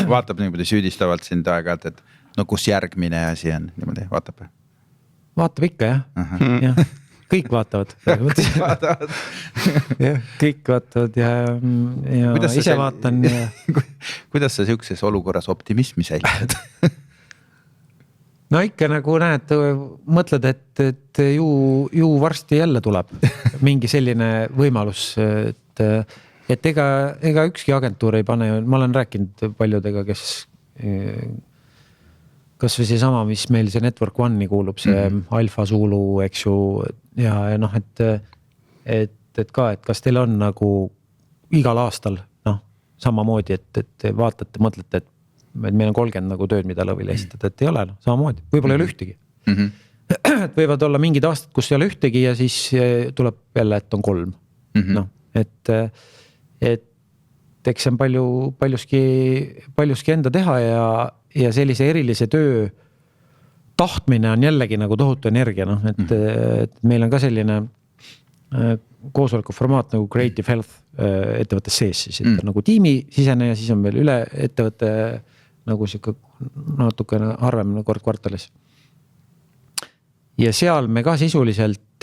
vaatab niimoodi süüdistavalt sind aega, et no kus järgmine asi on, niimoodi vaatab? Vaatab ikka jah. Kõik vaatavad. Kõik vaatavad ja ise vaatan. Kuidas sa siukses olukorras optimismi säilitad? No ikka nagu näed, mõtled, et ju varsti jälle tuleb mingi selline võimalus, et ega ükski agentuur ei pane, ma olen rääkinud paljudega, kes kas või see sama, mis meil see Network One'i kuulub, see Alfa Zulu, eks ju, ja et kas teil on nagu igal aastal samamoodi, et vaatate, mõtlete, et meil on 30 nagu tööd, mida lõvile esitada, et ei ole, samamoodi, võib-olla ei ole ühtegi. Et võivad olla mingid aastad, kus ei ole ühtegi ja siis tuleb jälle, et on 3. Et eks see on paljuski enda teha ja sellise erilise töö tahtmine on jällegi nagu tohutu energia, et meil on ka selline koosoleku formaat nagu Creative Health ettevõttes sees, siis nagu tiimi sisene ja siis on veel üle ettevõtte nagu siuke natukene harvem kord kvartalis. Ja seal me ka sisuliselt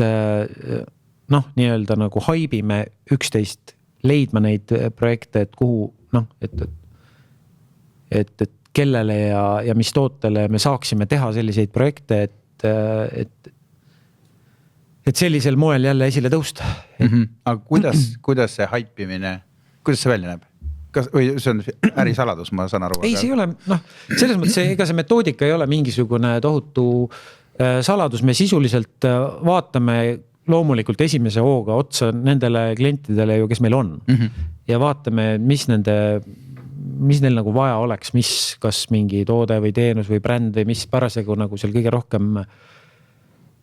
nii-öelda nagu haibime üksteist leidma neid projekte, et kuhu, et kellele ja mis tootele me saaksime teha selliseid projekte, et sellisel moel jälle esile tõusta. Aga kuidas see haipimine, kuidas see välja näeb? Või see on ärisaladus, ma saan aru? Ei, see ei ole, selles mõttes ega see metoodika ei ole mingisugune tohutu saladus, me sisuliselt vaatame loomulikult esimese hooga otsa nendele klientidele ju, kes meil on. Ja vaatame, mis neil nagu vaja oleks, kas mingi toode või teenus või bränd või mis parasjagu nagu seal kõige rohkem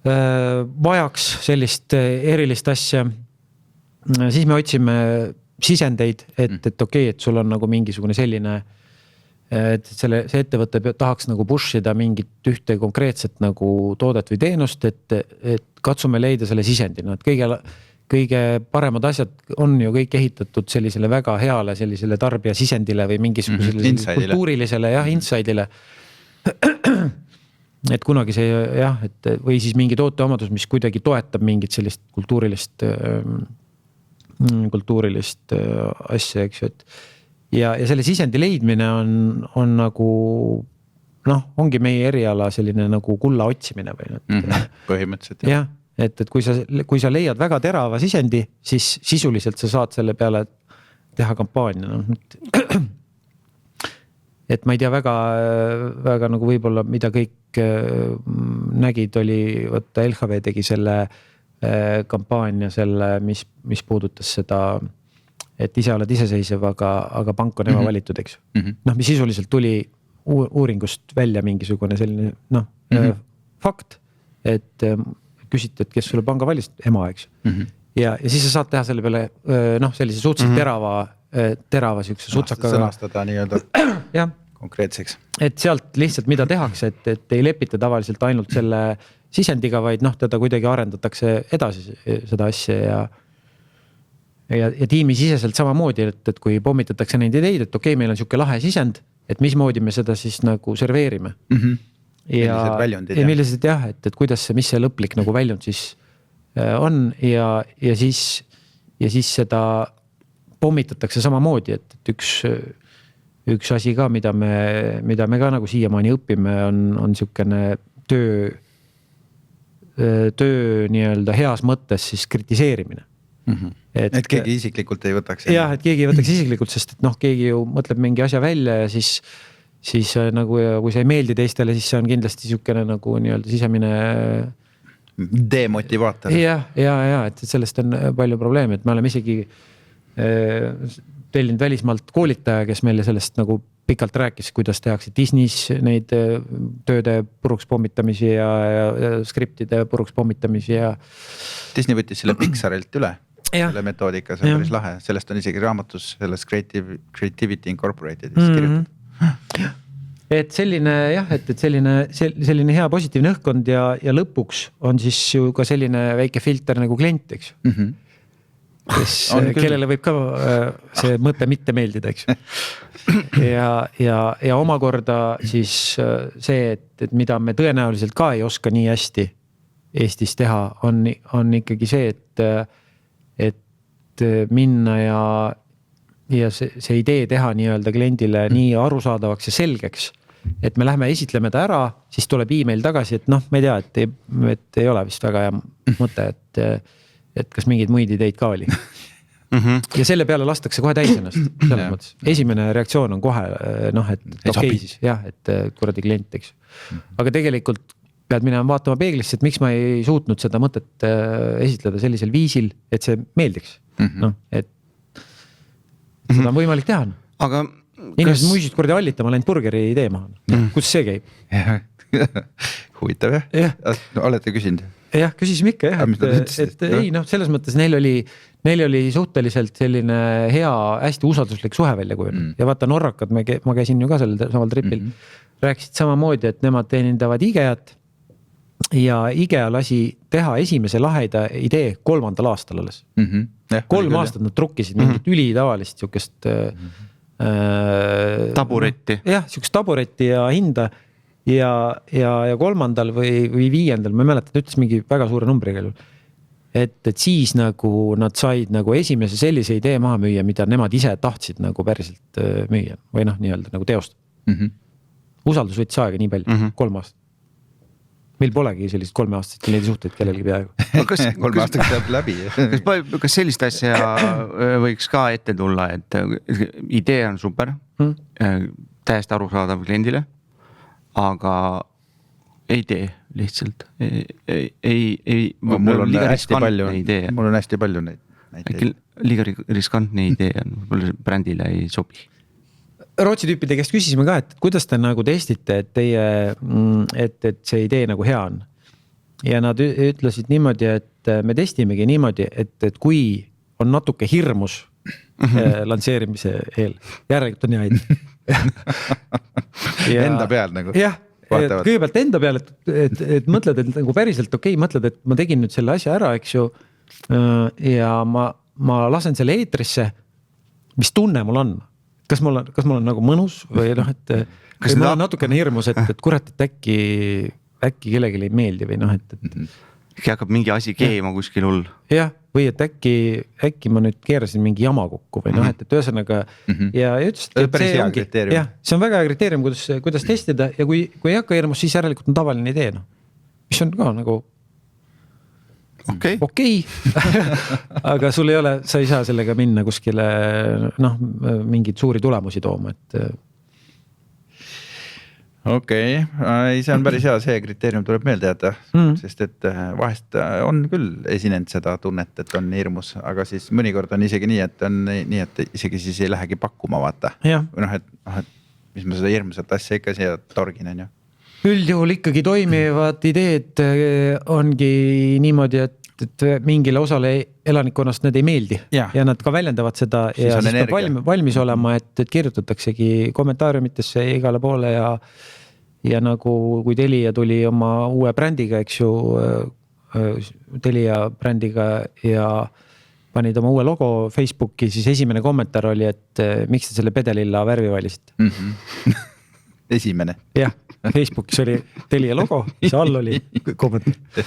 vajaks sellist erilist asja. Siis me otsime sisendeid, et okei, et sul on nagu mingisugune selline, et see ettevõte tahaks nagu pushida mingit ühte konkreetset nagu toodet või teenust, et katsume leida selle sisendina, et kõige paremad asjad on ju kõik ehitatud sellisele väga heale sellisele tarbija sisendile või mingisugusele kultuurilisele inside'ile. Et kunagi see või siis mingi tooteomadus, mis kuidagi toetab mingit sellist kultuurilist asja, eks ju, et ja selle sisendi leidmine on nagu ongi meie eriala selline nagu kulla otsimine või põhimõtteliselt. Jah, et kui sa leiad väga terava sisendi, siis sisuliselt sa saad selle peale teha kampaania. Et ma ei tea väga nagu võib-olla, mida kõik nägid, oli võtta LHV tegi selle kampaania selle, mis puudutas seda, et ise oled iseseisev, aga pank on ema valitud, eks. Mis sisuliselt tuli uuringust välja mingisugune selline fakt, et küsiti, et kes sulle panga valis, ema, eks. Ja siis sa saad teha selle peale sellise suhteliselt terava siukse sutsakaga. Sõnastada nii-öelda konkreetseks. Et sealt lihtsalt mida tehakse, et ei lepita tavaliselt ainult selle sisendiga, vaid teda kuidagi arendatakse edasi seda asja ja tiimi siseselt samamoodi, et kui pommitatakse neid ideid, et okei, meil on siuke lahe sisend, et mismoodi me seda siis nagu serveerime. Millised et kuidas mis see lõplik nagu väljund siis on ja siis seda pommitatakse samamoodi, et üks asi ka, mida me ka nagu siiamaani õpime, on siukene töö nii-öelda heas mõttes siis kritiseerimine. et keegi isiklikult ei võtaks. jah, et keegi ei võtaks isiklikult, sest et noh, keegi ju mõtleb mingi asja välja ja siis nagu kui see ei meeldi teistele, siis see on kindlasti niisugune nagu nii-öelda sisemine demotivaator. ja, et sellest on palju probleeme, et me oleme isegi tellinud välismaalt koolitaja, kes meile sellest nagu pikalt rääkis, kuidas tehakse Disney's neid tööde puruks pommitamisi ja skriptide puruks pommitamisi ja. Disney võttis selle Pixarilt üle, selle metoodika, see on päris lahe, sellest on isegi raamatus selles Creativity Incorporated kirjutatud. Et selline jah, et selline hea positiivne õhkkond ja lõpuks on siis ju ka selline väike filter nagu klient, eks ju. Kes, kellele võib ka see mõte mitte meeldida, eks. ja omakorda siis see, et mida me tõenäoliselt ka ei oska nii hästi Eestis teha, on ikkagi see, et minna ja see idee teha nii-öelda kliendile nii arusaadavaks ja selgeks, et me lähme esitleme ta ära, siis tuleb email tagasi, et noh, ma ei tea, et ei ole vist väga hea mõte, et kas mingeid muid ideid ka oli. Ja selle peale lastakse kohe täis ennast. Selles mõttes. Esimene reaktsioon on kohe, noh, et okei siis, jah, et kuradi klient, eks. Aga tegelikult pead minema vaatama peeglisse, et miks ma ei suutnud seda mõtet esitleda sellisel viisil, et see meeldiks. Noh, et seda on võimalik teha. Aga inimesed muisid kuradi allitama läinud burgeri idee maha. Kus see käib? Huvitav, jah? Olete küsinud? Jah, küsisime ikka, jah, et ei, noh, selles mõttes neil oli suhteliselt selline hea, hästi usalduslik suhe välja kujunenud. Ja vaata, norrakad, ma käisin ju ka sellel samal tripil, rääkisid samamoodi, et nemad teenindavad IGEA-t ja IGEA lasi teha esimese laheda idee 3. aastal alles. 3 aastat nad trukkisid mingit ülitavalist siukest taburetti. Jah, siukest taburetti ja hinda. Ja 3. või 5. ma ei mäleta, ta ütles mingi väga suure numbriga. Et siis nagu nad said nagu esimese sellise idee maha müüa, mida nemad ise tahtsid nagu päriselt müüa või noh, nii-öelda nagu teost. Usaldus võttis aega nii palju, 3 aastat. Meil polegi sellist 3 aastat kliendi suhteid kellelgi peaaegu. 3 aastat saab läbi. Kas sellist asja võiks ka ette tulla, et idee on super, täiesti arusaadav kliendile, aga ei tee lihtsalt. Mul on hästi palju neid. Liiga riskantne idee on, võib-olla brändile ei sobi. Rootsi tüüpide käest küsisime ka, et kuidas te nagu testite, et see idee nagu hea on. Ja nad ütlesid niimoodi, et me testimegi niimoodi, et kui on natuke hirmus lansseerimise eel, järelikult on hea idee. Enda peal nagu. Jah, kõigepealt enda peal, et mõtled, et nagu päriselt okei, mõtled, et ma tegin nüüd selle asja ära, eks ju. Ja ma lasen selle eetrisse, mis tunne mul on. Kas mul on nagu mõnus või noh, et ma olen natukene hirmus, et kurat, et äkki kellelegi ei meeldi või noh, et äkki hakkab mingi asi keema kuskil hull. Jah, või et äkki ma nüüd keerasin mingi jama kokku või noh, et ühesõnaga ja ütles, et see ongi, jah, see on väga hea kriteerium, kuidas testida ja kui ei hakka hirmus, siis järelikult on tavaline idee, noh, mis on ka nagu okei. Aga sul ei ole, sa ei saa sellega minna kuskile noh, mingid suuri tulemusi tooma, et okei, see on päris hea, see kriteerium tuleb meelde jätta, sest et vahest on küll esinenud seda tunnet, et on hirmus, aga siis mõnikord on isegi nii, et isegi siis ei lähegi pakkuma vaata. Või noh, et mis ma seda hirmsat asja ikka siia torgin, on ju. Üldjuhul ikkagi toimivad ideed ongi niimoodi, et mingile osale elanikkonnast need ei meeldi ja nad ka väljendavad seda ja siis peab valmis olema, et kirjutataksegi kommentaariumitesse igale poole ja nagu kui Telia tuli oma uue brändiga, eks ju, Telia brändiga ja panid oma uue logo Facebooki, siis esimene kommentaar oli, et miks te selle pedelilla värvi valisite? Esimene. Jah, Facebookis oli Telia logo, see all oli kommentaar.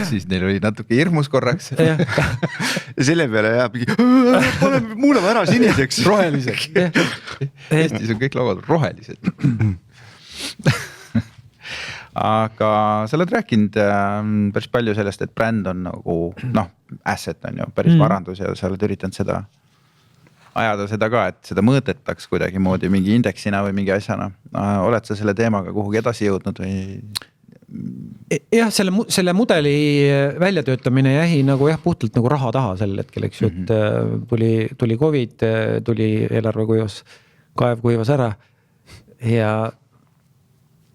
Siis neil oli natuke hirmus korraks. Ja selle peale jääb, muudame ära siniseks. Roheliseks. Eestis on kõik logod rohelised. aga sa oled rääkinud päris palju sellest, et bränd on nagu asset on ju, päris varandus ja sa oled üritanud seda ajada seda ka, et seda mõõdetaks kuidagi moodi mingi indeksina või mingi asjana. Oled sa selle teemaga kuhugi edasi jõudnud või? Jah, selle mudeli väljatöötamine jäi nagu puhtalt nagu raha taha sel hetkel, eks ju, et tuli COVID, tuli eelarve kuivas, kaev kuivas ära ja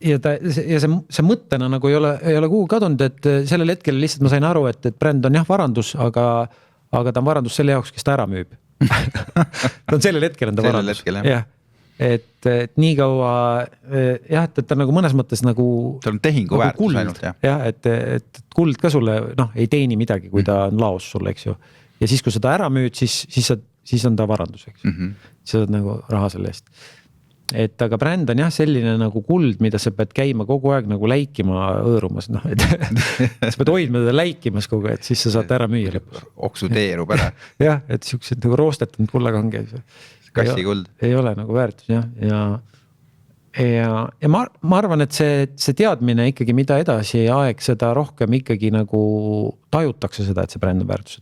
see mõttena nagu ei ole kuhu kadunud, et sellel hetkel lihtsalt ma sain aru, et bränd on jah varandus, aga ta on varandus selle jaoks, kes ta ära müüb. Ta on sellel hetkel on ta varandus. Jah. Et nii kaua jah, et ta nagu mõnes mõttes nagu ta on tehingu nagu väärtus ainult jah, et kuld ka sulle ei teeni midagi, kui ta on laos sulle, eks ju. Ja siis, kui seda ära müüd, siis on ta varandus, eks ju. Siis saad nagu raha selle eest. Et aga bränd on jah selline nagu kuld, mida sa pead käima kogu aeg nagu läikima õõrumas, et sa pead hoidma teda läikimas kogu aeg, et siis sa saad ära müüa lõpus. Oksudeerub ära. Jah, et siuksed nagu roostetanud kullakange. Kassikuld. Ei ole nagu väärtus jah. Ja ma arvan, et see teadmine ikkagi, mida edasi aeg, seda rohkem ikkagi nagu tajutakse seda, et see bränd on väärtus,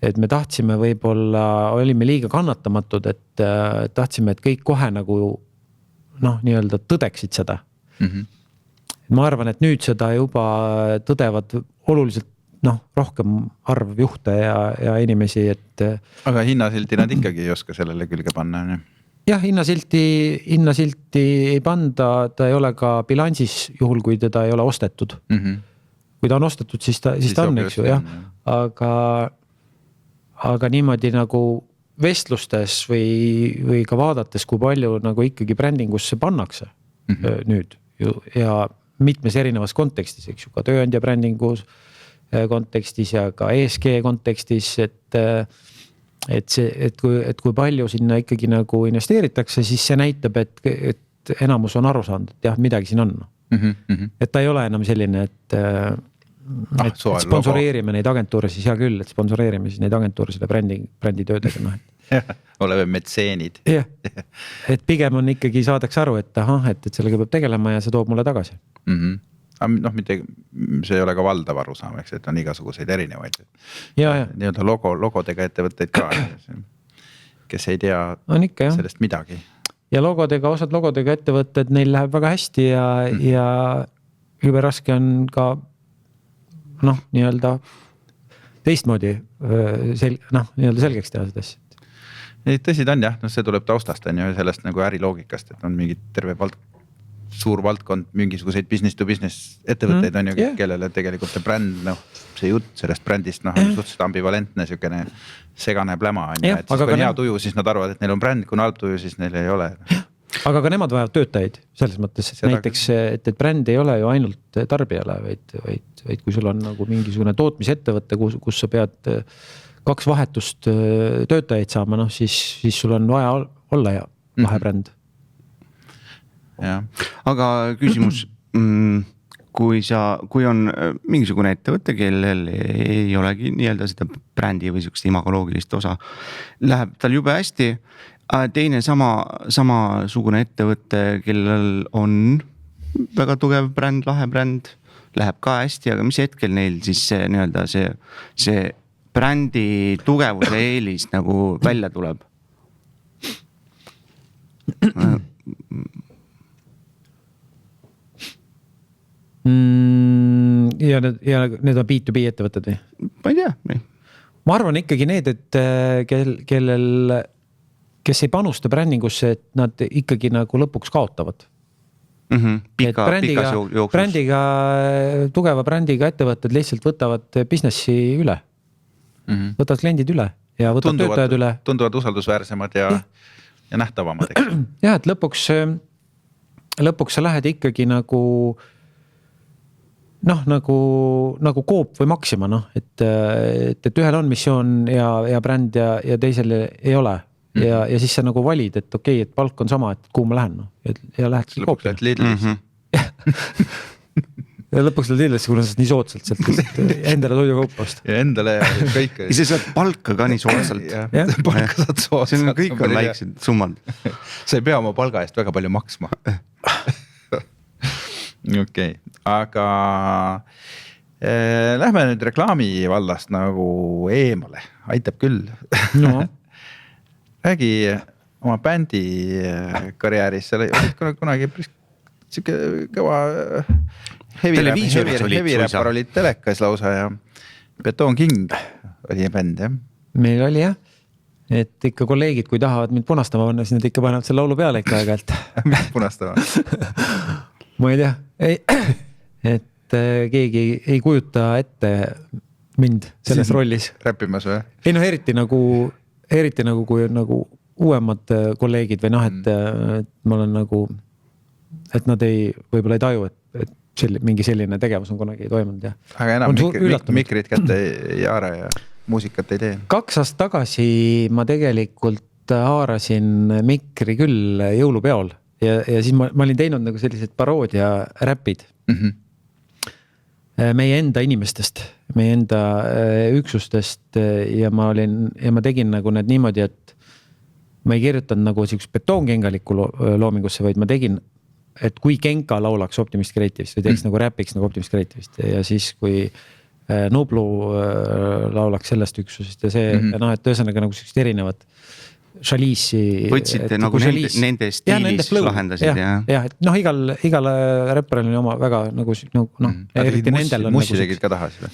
et me tahtsime võib-olla, olime liiga kannatamatud, et tahtsime, et kõik kohe nagu nii-öelda tõdeksid seda. Ma arvan, et nüüd seda juba tõdevad oluliselt rohkem arv juhte ja inimesi, et aga hinnasilti nad ikkagi ei oska sellele külge panna, on ju? Jah, hinnasilti ei panda, ta ei ole ka bilansis juhul, kui teda ei ole ostetud. Kui ta on ostetud, siis ta on, eks ju, jah. Aga niimoodi nagu vestlustes või ka vaadates, kui palju nagu ikkagi brändingusse pannakse nüüd ja mitmes erinevas kontekstis, eks ju, ka tööandja brändingus kontekstis ja ka ESG kontekstis, et kui palju sinna ikkagi nagu investeeritakse, siis see näitab, et enamus on aru saanud, et jah, midagi siin on. Et ta ei ole enam selline, et sponsoreerime neid agentuure, siis hea küll, et sponsoreerime siis neid agentuure selle brändi töödega. Oleme metseenid. Jah, et pigem on ikkagi saadaks aru, et sellega peab tegelema ja see toob mulle tagasi. Mitte, see ei ole ka valdav arusaam, eks, et on igasuguseid erinevaid. Nii-öelda logodega ettevõtteid ka, kes ei tea ikka, sellest midagi. Ja osad logodega ettevõtted, neil läheb väga hästi ja jube raske on ka nii-öelda teistmoodi nii-öelda selgeks teha seda asja. Tõsi ta on jah, see tuleb taustast on ju sellest nagu äriloogikast, et on mingi terve suur valdkond, mingisuguseid business to business ettevõtteid on ju, kellele tegelikult see bränd, see jutt sellest brändist suhteliselt ambivalentne, selline segane pläma on ju, et siis kui on hea tuju, siis nad arvavad, et neil on bränd, kui on halb tuju, siis neil ei ole. Aga ka nemad vajavad töötajaid selles mõttes, et näiteks, et bränd ei ole ju ainult tarbijale, vaid kui sul on nagu mingisugune tootmisettevõtte, kus sa pead 2 vahetust töötajaid saama, siis sul on vaja olla vahebränd. Aga küsimus, kui on mingisugune ettevõte, kellel ei olegi nii-öelda seda brändi või sellist imagoloogilist osa, läheb tal jube hästi, teine samasugune ettevõte, kellel on väga tugev bränd, lahe bränd, läheb ka hästi, aga mis hetkel neil siis nii-öelda see brändi tugevuse eelis nagu välja tuleb? Ja need on B2B ettevõtted või? Ma ei tea. Ma arvan ikkagi need, et kes ei panusta brändingusse, et nad ikkagi nagu lõpuks kaotavad. Pikas jooksus. Brändiga, tugeva brändiga ettevõtted lihtsalt võtavad businessi üle. Võtavad kliendid üle ja võtavad töötajad üle. Tunduvad usaldusväärsemad ja nähtavamad. Jah, et lõpuks sa lähed ikkagi nagu nagu Coop või Maxima, et ühel on missioon ja bränd ja teisel ei ole. Ja siis sa nagu valid, et okei, et palk on sama, et kuhu ma lähen. Ja lähed Coopile. Ja lõpuks lähed Lidlisse, kuna sa nii soodsalt sealt endale toidukaupa osta. Ja endale kõik. Ja see saad palka ka nii soodsalt. Palka saad soodsalt. Kõik on väiksed summad. Sa ei pea oma palga eest väga palju maksma. okei, aga lähme nüüd reklaami vallast nagu eemale, aitab küll No. räägi oma bändi karjääris, sa olid kunagi siuke kõva heviräppar olid telekas lausa ja Beton King oli bänd jah. Meil oli jah, et ikka kolleegid, kui tahavad mind punastama panna, siis nad ikka panevad selle laulu peale ikka aeg-ajalt. Mis punastama? Ma ei tea, et keegi ei kujuta ette mind selles rollis. Räppimas või? Ei noh, eriti nagu kui nagu uuemad kolleegid või noh, et ma olen nagu, et nad võib-olla ei taju, et mingi selline tegevus on kunagi toimunud ja. Aga enam mikrit kätte ei haara ja muusikat ei tee. 2 aastat tagasi ma tegelikult haarasin mikri küll jõulupeol ja siis ma olin teinud nagu sellised paroodia räpid meie enda inimestest, meie enda üksustest ja ma tegin nagu need niimoodi, et ma ei kirjutanud nagu siukest betoonkengalikku loomingusse, vaid ma tegin, et kui Genka laulaks Optimist Creative'ist või teeks nagu räpiks nagu Optimist Creative'ist ja siis kui Nublu laulaks sellest üksusest ja see, noh, et ühesõnaga nagu siukest erinevat Shaliisi. Võtsite nagu nende stiilis lahendasid ja. Jah, et noh, igal räpparil on oma väga nagu noh, eriti nendel on mussi tegid ka tahas või?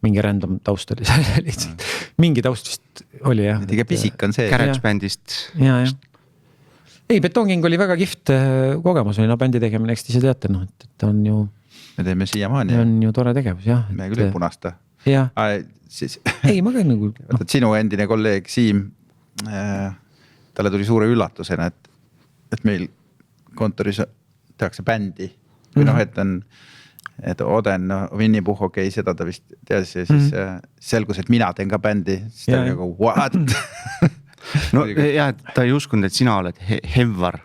Mingi random taust oli seal lihtsalt. Mingi taust vist oli jah. Tige pisik on see. Garage-bändist. Ja. Ei, Beton King oli väga kihvt kogemus või bändi tegemine, eks te ise teate, noh, et on ju. Me teeme siiamaani. On ju tore tegevus, jah. Me küll ei punasta. Jah. Siis. Ei, ma ka nagu. Sinu endine kolleeg Siim, talle tuli suure üllatusena, et meil kontoris tehakse bändi. Või noh, et Oden, Winnie Puh, okei, seda ta vist teadis ja siis selgus, et mina teen ka bändi. Siis ta oli nagu, what? No jah, ta ei uskunud, et sina oled Hevvar.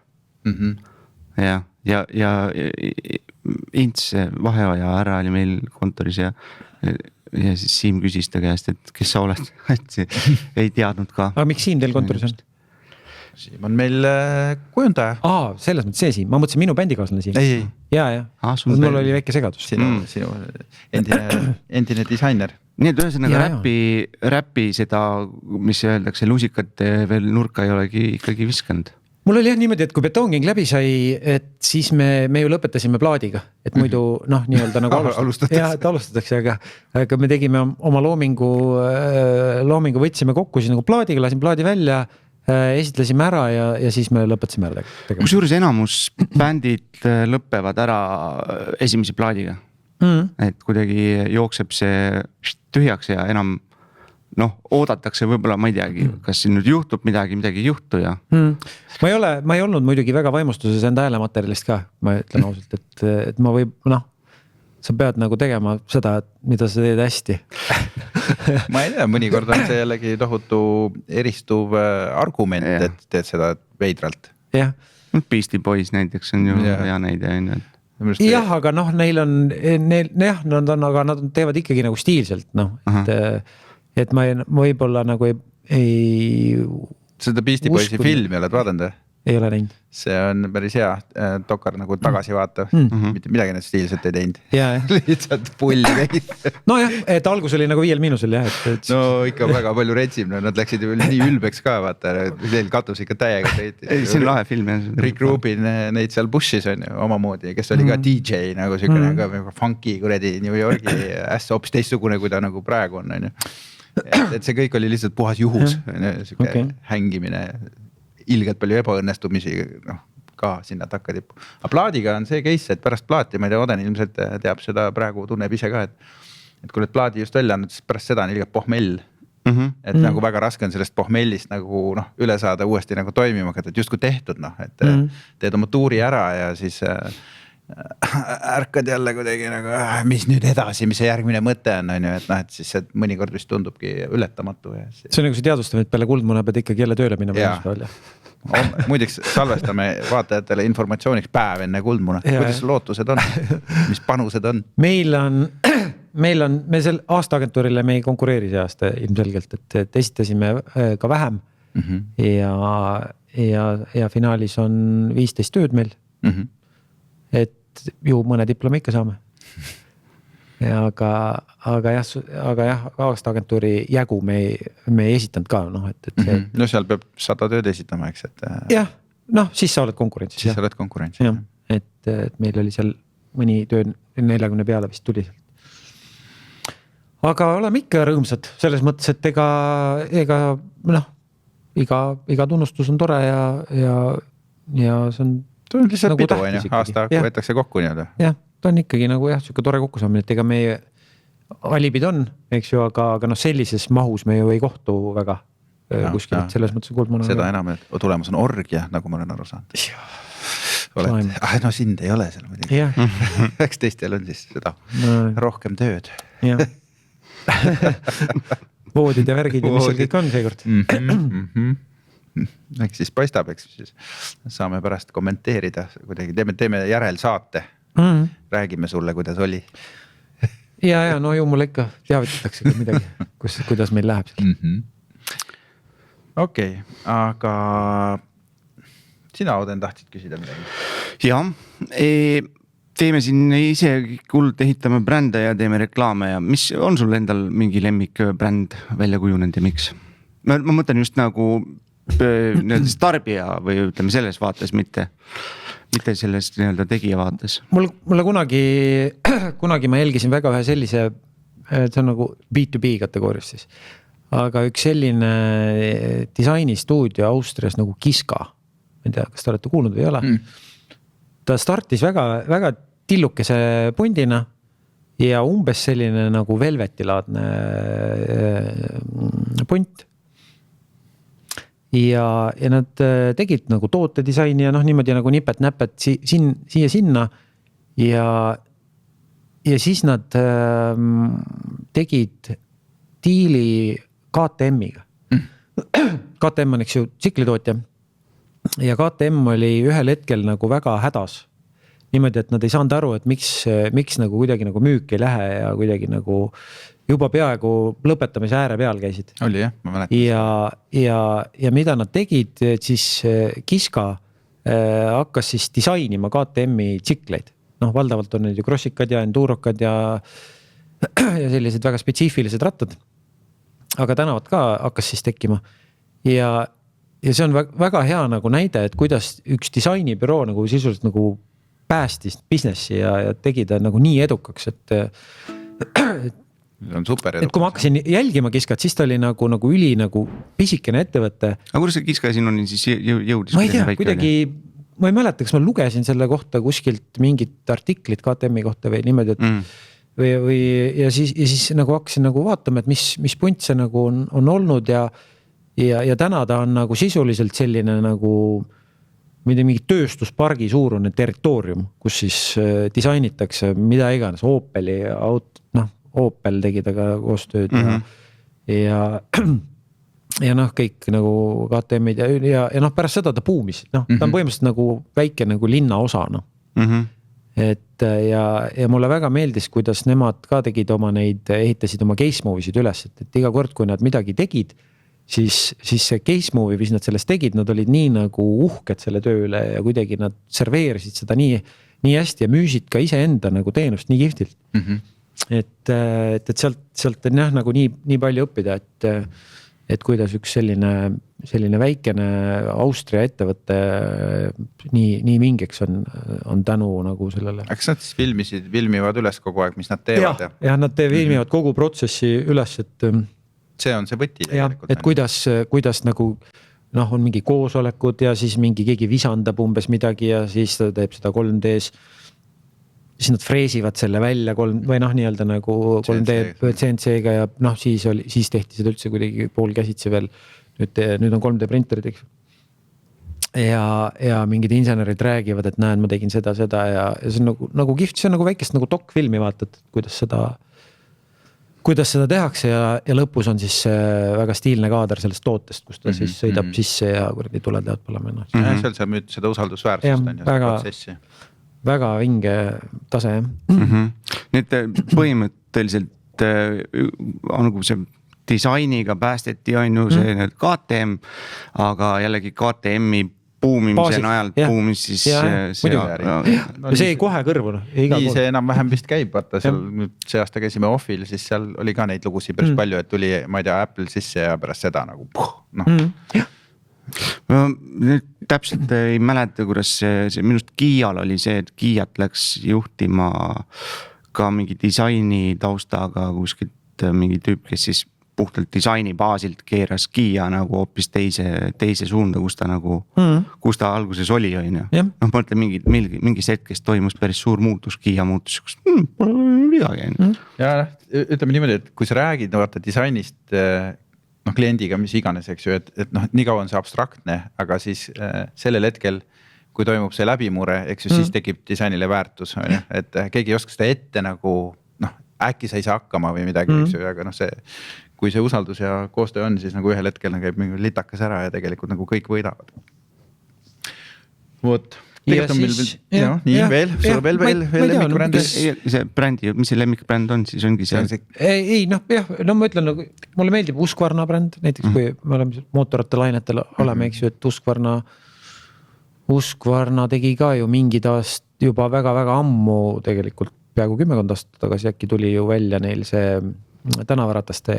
Ja Ints vaheaja ära oli meil kontoris ja siis Siim küsis ta käest, et kes sa oled, et ei teadnud ka. Aga miks Siim teil kontoris on? Siim on meil kujundaja. Selles mõttes see Siim, ma mõtlesin minu bändikaaslane Siim. Ei. Ja. Mul oli väike segadus. Sinu endine disainer. Nii et ühesõnaga räppi seda, mis öeldakse, lusikate veel nurka ei olegi ikkagi viskanud. Mul oli jah niimoodi, et kui Beton King läbi sai, et siis me ju lõpetasime plaadiga, et muidu noh, nii-öelda nagu alustatakse, aga me tegime oma loomingu võtsime kokku, siis nagu plaadiga, lasin plaadi välja, esitlesime ära ja siis me lõpetasime ära. Kusjuures enamus bändid lõppevad ära esimese plaadiga, et kuidagi jookseb see tühjaks ja enam noh, oodatakse võib-olla, ma ei teagi, kas siin nüüd juhtub midagi ei juhtu ja. Ma ei olnud muidugi väga vaimustuses enda häälematerjalist ka, ma ütlen ausalt, et ma sa pead nagu tegema seda, mida sa teed hästi. Ma ei tea, mõnikord on see jällegi tohutu eristuv argument, et teed seda veidralt. Jah. Beastie Boys näiteks on ju hea näide. Jah, aga noh, nad teevad ikkagi nagu stiilselt, noh, et ma võib-olla nagu ei seda Beastie Boysi filmi oled vaadanud? Ei ole näinud. See on päris hea dokar nagu tagasi vaata. Mitte midagi need stiilselt ei teinud. Lihtsalt pulli tegid. No jah, et algus oli nagu 5 jah. No ikka väga palju retsim, nad läksid nii ülbeks ka vaata, neil katus ikka täiega. See on lahe film. Rick Rubin neid seal Bushis on ju omamoodi, kes oli ka DJ nagu sükene ka funky kuredi New Yorgi ässa hoopis teistsugune, kui ta nagu praegu on. Et see kõik oli lihtsalt puhas juhus, hängimine, ilgelt palju ebaõnnestumisi ka sinna takkatippu. Aga plaadiga on see case, et pärast plaati, ma ei tea, Oden ilmselt teab seda praegu, tunneb ise ka, et kui need plaadi just välja annad, siis pärast seda on ilgelt pohmell. Et nagu väga raske on sellest pohmellist nagu üle saada uuesti nagu toimima, et justkui tehtud, et teed oma tuuri ära ja siis ärkad jälle kuidagi nagu, mis nüüd edasi, mis see järgmine mõte on, et siis see mõnikord vist tundubki ületamatu. See on nagu see teadvustamine, et peale Kuldmuna pead ikkagi jälle tööle minna. Muideks salvestame vaatajatele informatsiooniks päev enne Kuldmuna. Kuidas lootused on? Mis panused on? Me sel aastaagentuurile me ei konkureeri see aasta ilmselgelt, et esitasime ka vähem ja finaalis on 15 tööd meil. Et ju mõne diplomi ikka saame. Ja aga jah, aastaagentuuri jägu me ei esitanud ka, noh, et see. No seal peab 100 tööd esitama, eks, et. Jah, noh, siis sa oled konkurentsis. Siis sa oled konkurentsis. Jah, et meil oli seal mõni töö 40 peale vist tuli sealt. Aga oleme ikka rõõmsad selles mõttes, et ega noh, iga tunnustus on tore ja see on. Ta on lihtsalt nagu pidu, aasta võetakse kokku nii-öelda. Jah, ta on ikkagi nagu siuke tore kokkusaamine, et ega meie alibid on, eks ju, aga noh, sellises mahus me ju ei kohtu väga kuskil, et selles mõttes kuldmuna. Seda enam, et tulemus on orgia, nagu ma olen aru saanud. No sind ei ole seal muidugi. Eks teistel on siis seda rohkem tööd. Jah. Voodid ja värgid ja mis seal kõik on seekord. Eks siis paistab, eks siis saame pärast kommenteerida kuidagi, teeme järelsaate, räägime sulle, kuidas oli. Ja no ju mulle ikka teavitatakse midagi, kuidas meil läheb seal. Okei, aga sina, Oden, tahtsid küsida midagi? Jah, teeme siin ise kuld, ehitame brände ja teeme reklaame ja mis on sul endal mingi lemmik bränd välja kujunenud ja miks? Ma mõtlen just nagu tarbija või ütleme selles vaates, mitte selles tegija vaates. Mulle kunagi ma jälgisin väga ühe sellise, see on nagu B2B kategoorias siis, aga üks selline disainistuudio Austrias nagu Kiska, ma ei tea, kas te olete kuulnud või ei ole, ta startis väga tillukese pundina ja umbes selline nagu velvetilaadne punt. Ja nad tegid nagu tootedisaini ja noh, niimoodi nagu nipet-näpet siia sinna ja siis nad tegid diili KTM-iga. KTM on eks ju tsiklitootja ja KTM oli ühel hetkel nagu väga hädas. Niimoodi, et nad ei saanud aru, et miks nagu kuidagi nagu müük ei lähe ja kuidagi nagu juba peaaegu lõpetamise ääre peal käisid. Oli jah, ma mäletan. Ja mida nad tegid, siis Kiska hakkas siis disainima KTM-i tsikleid. Noh, valdavalt on need ju crossikad ja endurokad ja sellised väga spetsiifilised rattad. Aga tänavat ka hakkas siis tekkima. Ja see on väga hea nagu näide, et kuidas üks disainibüroo nagu sisuliselt nagu päästis businessi ja tegi ta nagu nii edukaks, et on super edukas. Et kui ma hakkasin jälgima Kiskat, siis ta oli nagu üli nagu pisikene ettevõtte. Aga kuidas see Kiska sinuni siis jõudis? Ma ei tea, kuidagi, ma ei mäleta, kas ma lugesin selle kohta kuskilt mingit artiklit KTM-i kohta või niimoodi, et või ja siis nagu hakkasin nagu vaatama, et mis punt see nagu on olnud ja täna ta on nagu sisuliselt selline nagu mingi tööstuspargi suurune territoorium, kus siis disainitakse mida iganes, Opeli Opel tegi taga koostööd ja noh, kõik nagu KTM-id ja noh, pärast seda ta buumis, noh, ta on põhimõtteliselt nagu väike nagu linna osa, noh. Et ja mulle väga meeldis, kuidas nemad ka tegid ehitasid oma case movie'sid üles, et iga kord, kui nad midagi tegid, siis see case movie, mis nad sellest tegid, nad olid nii nagu uhked selle tööle ja kuidagi nad serveerisid seda nii hästi ja müüsid ka iseenda nagu teenust nii kihvtilt. Et sealt on jah nagu nii palju õppida, et kuidas üks selline väikene Austria ettevõtte nii mingeks on tänu nagu sellele. Eks nad siis filmivad üles kogu aeg, mis nad teevad? Ja nad filmivad kogu protsessi üles, et see on see võti. Et kuidas nagu noh, on mingi koosolekud ja siis keegi visandab umbes midagi ja siis ta teeb seda 3D-s. Siis nad freesivad selle välja või noh, nii-öelda nagu 3D CNC-ga ja noh, siis tehti seda üldse kuidagi pool käsitsi veel. Nüüd on 3D printerid, eks. Ja mingid insenerid räägivad, et näed, ma tegin seda ja see on nagu kihvt, see on nagu väikest nagu dokfilmi vaatad, kuidas seda tehakse ja lõpus on siis väga stiilne kaader sellest tootest, kus ta siis sõidab sisse ja kuradi tuletead pole menna. Seal sa müüd seda usaldusväärsust on ju protsessi. Väga vinge tase. Nüüd põhimõtteliselt on nagu see disainiga päästeti on ju see KTM, aga jällegi KTM-i buumimise ajal buumis, siis see jäi kohe kõrvu. Nii see enam-vähem vist käib, vaata seal nüüd see aasta käisime Offil, siis seal oli ka neid lugusid päris palju, et tuli, ma ei tea, Apple sisse ja pärast seda nagu noh. Ma nüüd täpselt ei mäleta, kuidas see minust Kiial oli see, et Kiiat läks juhtima ka mingi disaini taustaga kuskilt mingi tüüp, kes siis puhtalt disaini baasilt keeras Kiia nagu hoopis teise suunda, kus ta nagu, kus ta alguses oli, on ju. Noh, ma mõtlen mingis hetkest toimus päris suur muutus, Kiia muutus, kus midagi on. Ja ütleme niimoodi, et kui sa räägid vaata disainist noh, kliendiga, mis iganes, eks ju, et noh, nii kaua on see abstraktne, aga siis sellel hetkel, kui toimub see läbimure, eks ju, siis tekib disainile väärtus, on ju, et keegi ei oska seda ette nagu, noh, äkki sa ei saa hakkama või midagi, eks ju, aga noh, see, kui see usaldus ja koostöö on, siis nagu ühel hetkel käib mingi litakas ära ja tegelikult nagu kõik võidavad. Vot. Tegelikult on meil veel, sul veel lemmikbränd. See brändi, mis see lemmikbränd on, siis ongi see. Ei, noh, jah, no ma ütlen, mulle meeldib Husqvarna bränd, näiteks kui me oleme mootorrattalainetel oleme, eks ju, et Husqvarna tegi ka ju mingid aast juba väga-väga ammu, tegelikult peaaegu 10 aastat tagasi äkki tuli ju välja neil see tänavarataste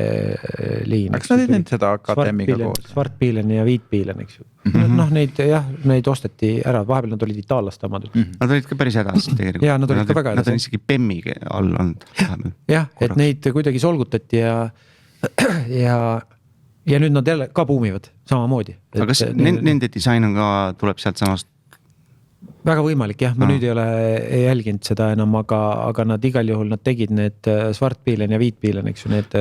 liin. Eks nad ei teinud seda KTM-iga koos? Svartpiilen ja Viitpiilen, eks ju. Noh, neid osteti ära, vahepeal nad olid itallaste omad. Nad olid ka päris edasi tegelikult. Ja nad olid ka väga edasi. Nad on isegi PEM-i all olnud. Jah, et neid kuidagi solgutati ja nüüd nad jälle ka buumivad samamoodi. Aga kas nende disain on ka, tuleb sealt samast? Väga võimalik, jah, ma nüüd ei ole jälginud seda enam, aga nad igal juhul nad tegid need Svartpiilen ja Viitpiilen, eks ju, need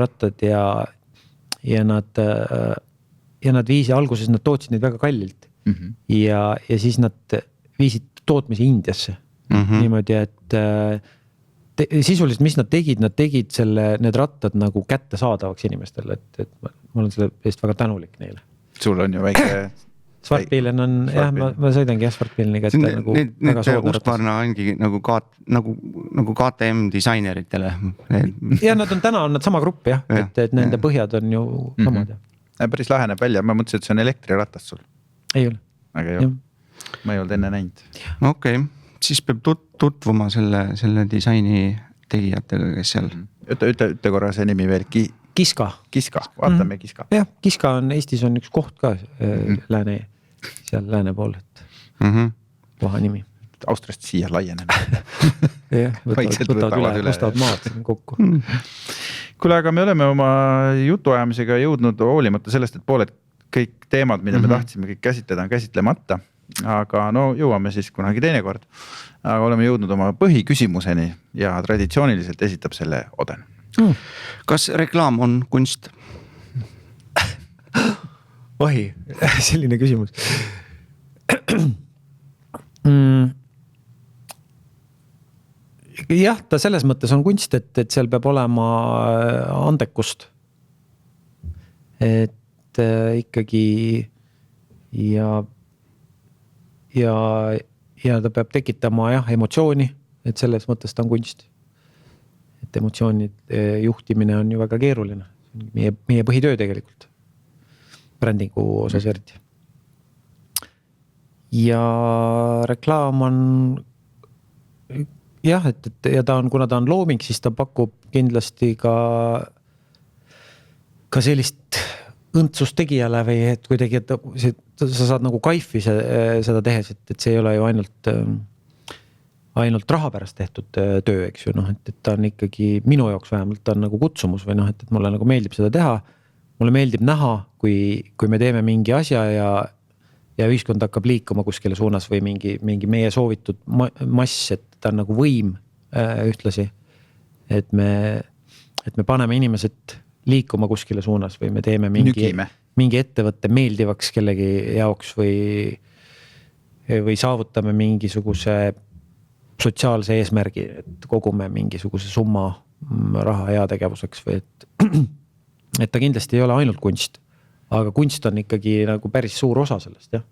rattad ja nad viisi alguses, nad tootsid neid väga kallilt ja siis nad viisid tootmise Indiasse niimoodi, et sisuliselt, mis nad tegid need rattad nagu kätte saadavaks inimestele, et ma olen selle eest väga tänulik neile. Sul on ju väike Svartpiilen on, jah, ma sõidangi Svartpiileniga, et nagu väga soodne Husqvarna ongi nagu KTM disaineritele. Ja nad on täna on nad sama grupp, jah, et nende põhjad on ju samad. Päris laheneb välja, ma mõtlesin, et see on elektrirattas sul. Ei ole. Aga ju, ma ei olnud enne näinud. Okei, siis peab tutvuma selle disaini tegijatega, kes seal. Ütle korra see nimi veel. Kiska, vaatame Kiska. Jah, Kiska on, Eestis on üks koht ka seal lääne pool, et koha nimi. Austriast siia laieneme. Jah, võtavad maad kokku. Kuule, aga me oleme oma jutuajamisega jõudnud hoolimata sellest, et pooled kõik teemad, mida me tahtsime kõik käsitleda, on käsitlemata. Aga no jõuame siis kunagi teinekord. Aga oleme jõudnud oma põhiküsimuseni ja traditsiooniliselt esitab selle Oden. Kas reklaam on kunst? Ohi, selline küsimus. Jah, ta selles mõttes on kunst, et seal peab olema andekust. Et ikkagi ja ta peab tekitama emotsiooni, et selles mõttes ta on kunst. Et emotsioonide juhtimine on ju väga keeruline. Meie põhitöö tegelikult. Brändingu osas eriti. Ja reklaam on jah, ja ta on, kuna ta on looming, siis ta pakub kindlasti ka sellist õndsust tegijale või et kuidagi, et sa saad nagu kaifi seda tehes, et see ei ole ju ainult raha pärast tehtud töö, eks ju, noh, et ta on ikkagi minu jaoks vähemalt ta on nagu kutsumus või noh, et mulle nagu meeldib seda teha. Mulle meeldib näha, kui me teeme mingi asja ja ühiskond hakkab liikuma kuskile suunas või mingi meie soovitud mass, et ta on nagu võim ühtlasi. Et me paneme inimesed liikuma kuskile suunas või me teeme mingi ettevõtte meeldivaks kellegi jaoks või saavutame mingisuguse sotsiaalse eesmärgi, et kogume mingisuguse summa raha heategevuseks või et ta kindlasti ei ole ainult kunst, aga kunst on ikkagi nagu päris suur osa sellest, jah.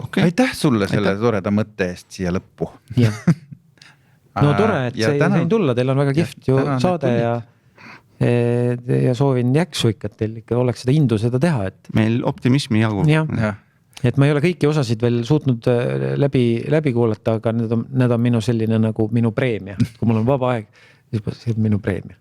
Okay. Aitäh sulle selle toreda mõtte eest siia lõppu. Jah. No tore, et see sain tulla, teil on väga kihvt ju saade ja soovin jaksu ikka, et teil ikka oleks seda indu seda teha, et. Meil optimismi jagub. Jah. Et ma ei ole kõiki osasid veel suutnud läbi kuulata, aga need on minu selline nagu minu preemia. Kui mul on vaba aeg, siis see on minu preemia.